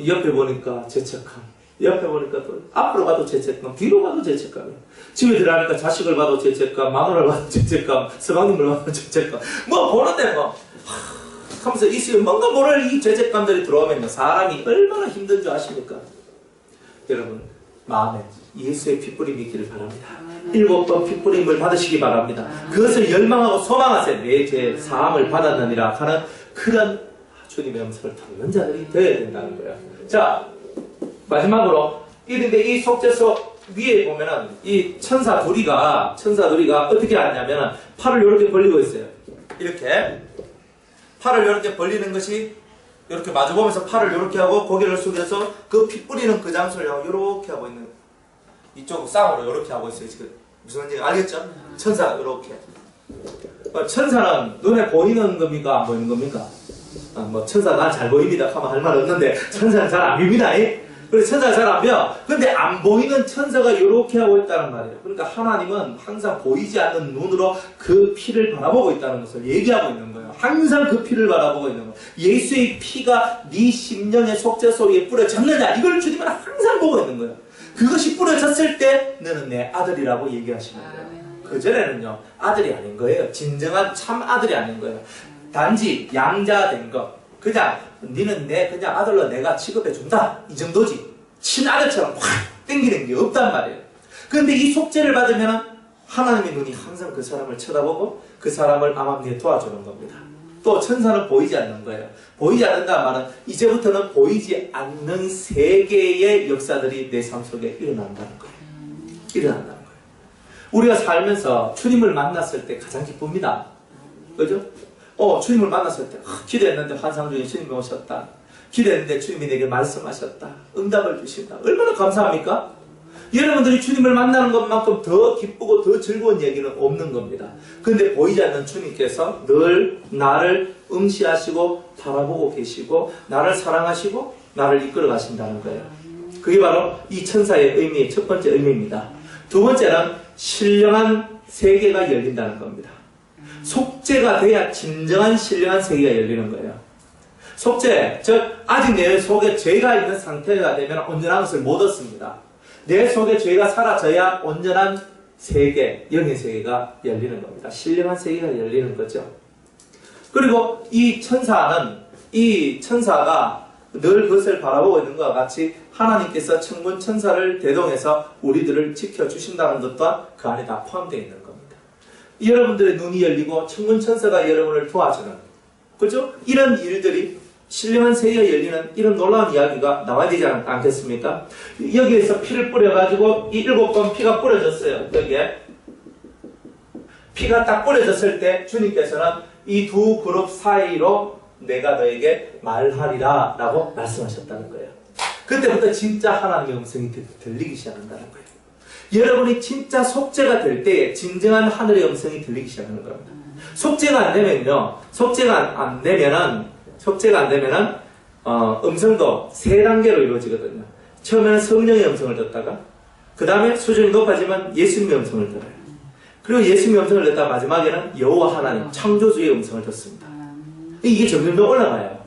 옆에 보니까 죄책감, 옆에 보니까 또 앞으로 가도 죄책감, 뒤로 가도 죄책감이에요. 집에 들어가니까 자식을 봐도 죄책감, 마누라를 봐도 죄책감, 서방님을 봐도 죄책감. 뭐 보는데 뭐 하면서 있으면 뭔가 모를 이 죄책감들이 들어오면 사람이 얼마나 힘든 줄 아십니까? 여러분 마음에 예수의 핏부림이 있기를 바랍니다. 7번 핏부림을 받으시기 바랍니다. 그것을 열망하고 소망하세요. 내 죄 사함을 받았느니라 하는 그런 주님의 음성을 듣는 자들이 되어야 된다는 거예요. 자, 마지막으로 이런데 이 속죄소 위에 보면은 이 천사 둘이가 어떻게 하냐면은 팔을 이렇게 벌리고 있어요. 이렇게 팔을 이렇게 벌리는 것이 이렇게 마주보면서 팔을 이렇게 하고 고개를 숙여서 그 피 뿌리는 그 장소를 이렇게 하고 있는 이쪽 쌍으로 이렇게 하고 있어요. 지금 무슨 말인지 알겠죠? 천사 이렇게. 천사는 눈에 보이는 겁니까? 안 보이는 겁니까? 뭐 천사 난 잘 보입니다 하면 할 말 없는데 천사는 잘 안 보입니다. 그래서 천사가 잘 안 보여. 근데 안 보이는 천사가 이렇게 하고 있다는 말이에요. 그러니까 하나님은 항상 보이지 않는 눈으로 그 피를 바라보고 있다는 것을 얘기하고 있는 거예요. 항상 그 피를 바라보고 있는 거예요. 예수의 피가 네 심령의 속죄소 위에 뿌려졌느냐 이걸 주님은 항상 보고 있는 거예요. 그것이 뿌려졌을 때 너는 내 아들이라고 얘기하시는 거예요. 그전에는요 아들이 아닌 거예요. 진정한 참 아들이 아닌 거예요. 단지 양자된 것. 그냥 니는 내 그냥 아들로 내가 취급해 준다 이 정도지 친아들처럼 확 땡기는 게 없단 말이에요. 그런데 이 속죄를 받으면 하나님의 눈이 항상 그 사람을 쳐다보고 그 사람을 암암리에 도와주는 겁니다. 또 천사는 보이지 않는 거예요. 보이지 않는다는 말은 이제부터는 보이지 않는 세계의 역사들이 내 삶 속에 일어난다는 거예요. 일어난다는 거예요. 우리가 살면서 주님을 만났을 때 가장 기쁩니다. 그죠? 주님을 만났을 때 기도했는데 환상 중에 주님이 오셨다. 기도했는데 주님이 내게 말씀하셨다. 응답을 주신다. 얼마나 감사합니까? 여러분들이 주님을 만나는 것만큼 더 기쁘고 더 즐거운 얘기는 없는 겁니다. 그런데 보이지 않는 주님께서 늘 나를 응시하시고 바라보고 계시고 나를 사랑하시고 나를 이끌어 가신다는 거예요. 그게 바로 이 천사의 의미의 첫 번째 의미입니다. 두 번째는 신령한 세계가 열린다는 겁니다. 속죄가 돼야 진정한 신령한 세계가 열리는 거예요. 속죄, 즉 아직 내 속에 죄가 있는 상태가 되면 온전한 것을 못 얻습니다. 내 속에 죄가 사라져야 온전한 세계, 영의 세계가 열리는 겁니다. 신령한 세계가 열리는 거죠. 그리고 이 천사가 늘 그것을 바라보고 있는 것과 같이 하나님께서 천군 천사를 대동해서 우리들을 지켜주신다는 것과 그 안에 다 포함되어 있는 겁니다. 여러분들의 눈이 열리고 천군 천사가 여러분을 도와주는, 그죠? 이런 일들이 신령한 세계가 열리는 이런 놀라운 이야기가 나와야 되지 않겠습니까? 여기에서 피를 뿌려가지고 이 7번 피가 뿌려졌어요. 여기에 피가 딱 뿌려졌을 때 주님께서는 이 두 그룹 사이로 내가 너에게 말하리라 라고 말씀하셨다는 거예요. 그때부터 진짜 하나님의 음성이 들리기 시작한다는 거예요. 여러분이 진짜 속죄가 될 때에 진정한 하늘의 음성이 들리기 시작하는 겁니다. 속죄가 안 되면요, 속죄가 안 되면은 음성도 세 단계로 이루어지거든요. 처음에는 성령의 음성을 듣다가 그 다음에 수준이 높아지면 예수님의 음성을 들어요. 그리고 예수님의 음성을 듣다가 마지막에는 여호와 하나님 창조주의 음성을 듣습니다. 이게 점점 올라가요.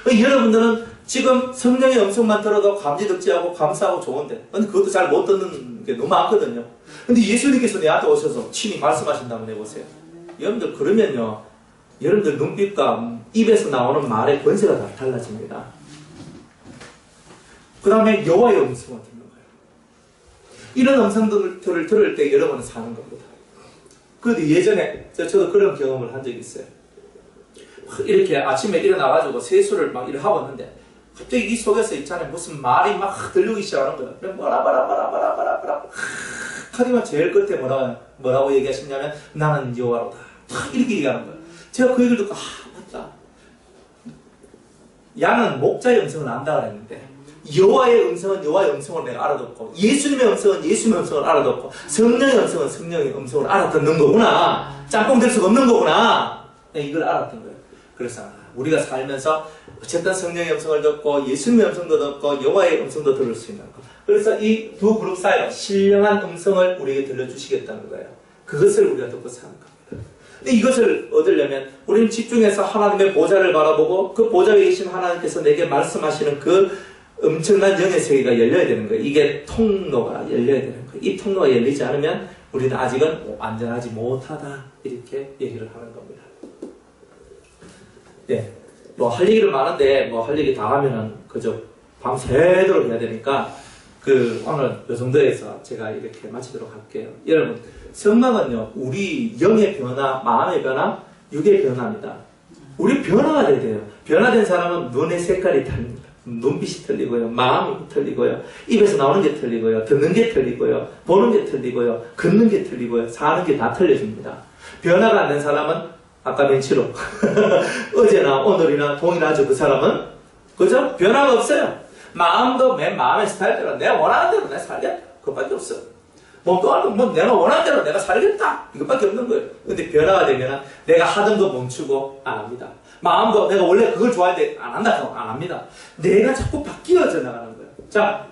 여러분들은 지금 성령의 음성만 들어도 감지덕지하고 감사하고 좋은데 근데 그것도 잘 못 듣는 게 너무 많거든요. 근데 예수님께서 내한테 오셔서 친히 말씀하신다면 해보세요. 여러분들 그러면요, 여러분들 눈빛과 입에서 나오는 말의 권세가 다 달라집니다. 그 다음에 여호와의 음성을 듣는 거예요. 이런 음성들을 들을 때 여러분은 사는 겁니다. 그런데 예전에 저도 그런 경험을 한 적이 있어요. 이렇게 아침에 일어나가지고 세수를 막 이렇게 하고 있는데 갑자기 이 속에서 있잖아요, 무슨 말이 막 들리기 시작하는 거예요. 뭐라 하지만 제일 끝에 뭐라고 얘기하시냐면 나는 여호와로다 이렇게 얘기하는 거예요. 제가 그 얘기를 듣고 맞다, 양은 목자의 음성을 안다 그랬는데 여호와의 음성은 여호와의 음성을 내가 알아듣고 예수님의 음성은 예수님의 음성을 알아듣고 성령의 음성은 성령의 음성을 알아듣는 거구나, 짬뽕 될 수가 없는 거구나, 이걸 알았던 거예요. 그래서 우리가 살면서 어쨌든 성령의 음성을 듣고 예수님의 음성도 듣고 여호와의 음성도 들을 수 있는 것, 그래서 이 두 그룹 사이로 신령한 음성을 우리에게 들려주시겠다는 거예요. 그것을 우리가 듣고 사는 겁니다. 근데 이것을 얻으려면 우리는 집중해서 하나님의 보좌를 바라보고 그 보좌에 계신 하나님께서 내게 말씀하시는 그 엄청난 영의 세계가 열려야 되는 거예요. 이게 통로가 열려야 되는 거예요. 이 통로가 열리지 않으면 우리는 아직은 완전하지 못하다, 이렇게 얘기를 하는 겁니다. 네, 뭐 할 얘기는 많은데 뭐 할 얘기 다 하면은 그저 밤새도록 해야 되니까 오늘 이 정도에서 제가 이렇게 마치도록 할게요. 여러분, 성막은요, 우리 영의 변화, 마음의 변화, 육의 변화입니다. 우리 변화가 돼야 돼요. 변화된 사람은 눈의 색깔이 다릅니다. 눈빛이 틀리고요, 마음이 틀리고요, 입에서 나오는 게 틀리고요, 듣는 게 틀리고요, 보는 게 틀리고요, 걷는 게 틀리고요, 사는 게 다 틀려집니다. 변화가 안 된 사람은 아까 멘치로 어제나 오늘이나 동일하죠. 그 사람은, 그죠? 변화가 없어요. 마음도 맨 마음의 스타일대로 내가 원하는 대로 내가 살겠다, 그것밖에 없어요. 몸도 알고 뭐 내가 원하는 대로 내가 살겠다, 이것밖에 없는 거예요. 근데 변화가 되면 내가 하던 거 멈추고 안 합니다. 마음도 내가 원래 그걸 좋아하는데 안 한다고 안 합니다. 내가 자꾸 바뀌어져 나가는 거예요. 자,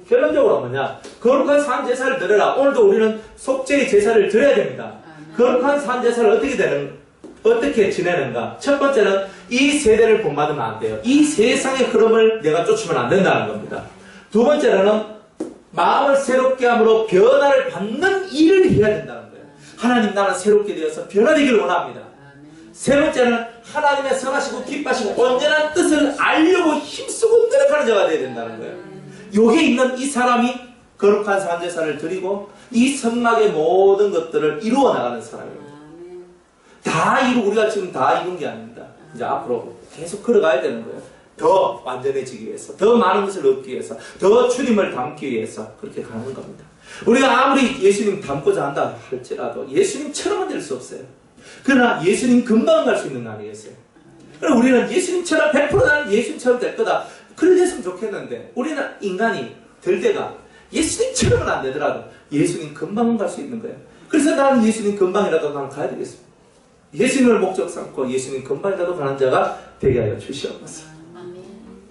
결론적으로 뭐냐, 거룩한 산 제사를 드려라. 오늘도 우리는 속죄의 제사를 드려야 됩니다. 거룩한 산 제사를 어떻게 지내는가? 첫 번째는 이 세대를 본받으면 안 돼요. 이 세상의 흐름을 내가 쫓으면 안 된다는 겁니다. 두 번째로는 마음을 새롭게 함으로 변화를 받는 일을 해야 된다는 거예요. 하나님, 나는 새롭게 되어서 변화되기를 원합니다. 세 번째는 하나님의 선하시고 기뻐하시고 온전한 뜻을 알려고 힘쓰고 노력하는 자가 되어야 된다는 거예요. 여기에 있는 이 사람이 거룩한 산제사를 드리고 이 성막의 모든 것들을 이루어 나가는 사람입니다. 우리가 지금 다 이룬 게 아닙니다. 이제 앞으로 계속 걸어가야 되는 거예요. 더 완전해지기 위해서, 더 많은 것을 얻기 위해서, 더 주님을 닮기 위해서 그렇게 가는 겁니다. 우리가 아무리 예수님 닮고자 한다 할지라도 예수님처럼은 될 수 없어요. 그러나 예수님 금방 갈 수 있는 거 아니겠어요? 그럼 우리는 예수님처럼 100% 나는 예수님처럼 될 거다. 그래 됐으면 좋겠는데 우리는 인간이 될 때가 예수님처럼은 안 되더라도 예수님 금방 갈 수 있는 거예요. 그래서 나는 예수님 금방이라도 나는 가야 되겠습니다. 예수님을 목적 삼고 예수님 금방이라도 가는 자가 되게 하여 주시옵소서.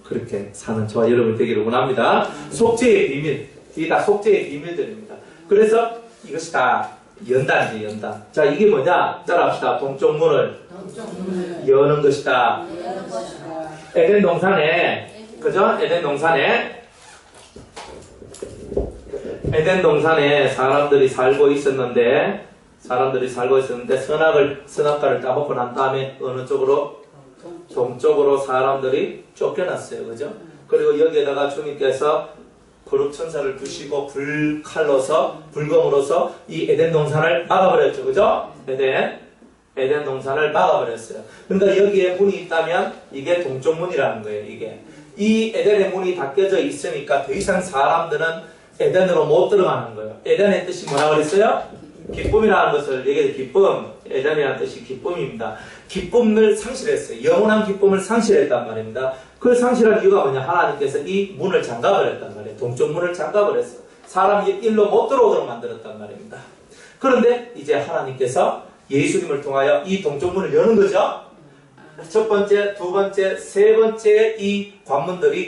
그렇게 사는 저와 여러분 되기를 원합니다. 속죄의 비밀, 이게 다 속죄의 비밀들입니다. 그래서 이것이 다 연단이지, 연단. 자, 이게 뭐냐? 따라합시다. 동쪽 문을 여는 것이다. 에덴 동산에, 그죠? 에덴 동산에 사람들이 살고 있었는데, 선악과를 따먹고 난 다음에 어느 쪽으로? 동쪽으로 사람들이 쫓겨났어요. 그죠? 그리고 여기에다가 주님께서 거룩천사를 두시고 불검으로서 이 에덴 동산을 막아버렸죠. 그죠? 에덴 동산을 막아버렸어요. 그러니까 여기에 문이 있다면 이게 동쪽 문이라는 거예요. 이게. 이 에덴의 문이 닫혀져 있으니까 더 이상 사람들은 에덴으로 못 들어가는 거예요. 에덴의 뜻이 뭐라고 그랬어요? 기쁨이라는 것을 얘기해요. 기쁨. 에덴이라는 뜻이 기쁨입니다. 기쁨을 상실했어요. 영원한 기쁨을 상실했단 말입니다. 그 상실한 이유가 뭐냐? 하나님께서 이 문을 잠가버렸단 말이에요. 동쪽 문을 잠가버렸어요. 사람이 일로 못 들어오도록 만들었단 말입니다. 그런데 이제 하나님께서 예수님을 통하여 이 동쪽 문을 여는 거죠. 첫 번째, 두 번째, 세 번째 이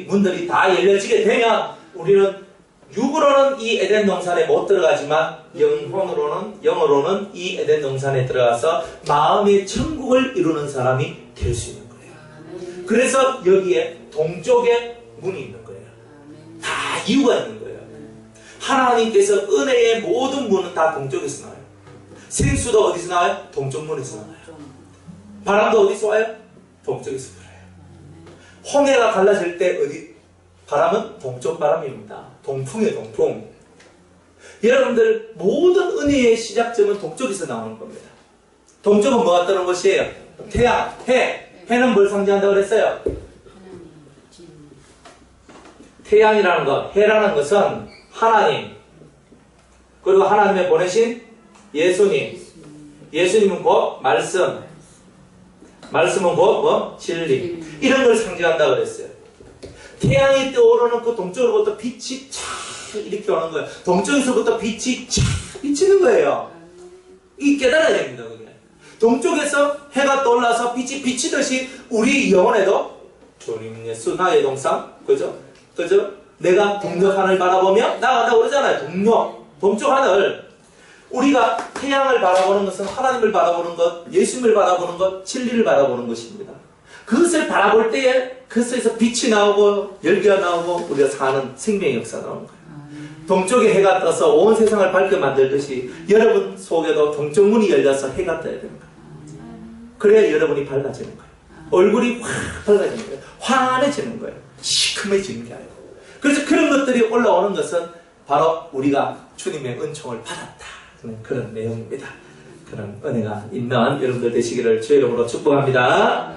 문들이 다 열려지게 되면 우리는 육으로는 이 에덴 동산에 못 들어가지만 영으로는 이 에덴 동산에 들어가서 마음의 천국을 이루는 사람이 될 수 있는 거예요. 그래서 여기에 동쪽에 문이 있는 거예요. 다 이유가 있는 거예요. 하나님께서 은혜의 모든 문은 다 동쪽에서 나와요. 생수도 어디서 나와요? 동쪽 문에서 나와요. 바람도 어디서 와요? 동쪽에서 불어요. 홍해가 갈라질 때 바람은 동쪽 바람입니다. 동풍이에요, 동풍. 여러분들 모든 은혜의 시작점은 동쪽에서 나오는 겁니다. 동쪽은 뭐가 뜨는 것이에요? 태양, 해는 뭘 상징한다고 그랬어요? 태양이라는 것, 해라는 것은 하나님, 그리고 하나님의 보내신 예수님은 곧 말씀은 곧 진리, 이런 걸 상징한다고 그랬어요. 태양이 떠오르는 그 동쪽으로부터 빛이 촥 이렇게 오는 거예요. 동쪽에서부터 빛이 촥 비치는 거예요. 이 깨달아야 됩니다. 그게. 동쪽에서 해가 떠올라서 빛이 비치듯이 우리 영혼에도 주님 예수 나의 동상, 그죠? 내가 동쪽 하늘 바라보며 나간다고 그러잖아요. 동쪽 하늘. 우리가 태양을 바라보는 것은 하나님을 바라보는 것, 예수님을 바라보는 것, 진리를 바라보는 것입니다. 그것을 바라볼 때에 그것에서 빛이 나오고 열기가 나오고 우리가 사는 생명의 역사가 나오는 거예요. 동쪽에 해가 떠서 온 세상을 밝게 만들듯이 여러분 속에도 동쪽 문이 열려서 해가 떠야 되는 거예요. 그래야 여러분이 밝아지는 거예요. 얼굴이 확 밝아지는 거예요. 환해지는 거예요. 시커매지는 게 아니고. 그래서 그런 것들이 올라오는 것은 바로 우리가 주님의 은총을 받았다. 그런 내용입니다. 그런 은혜가 있는 여러분들 되시기를 주의 이름으로 축복합니다.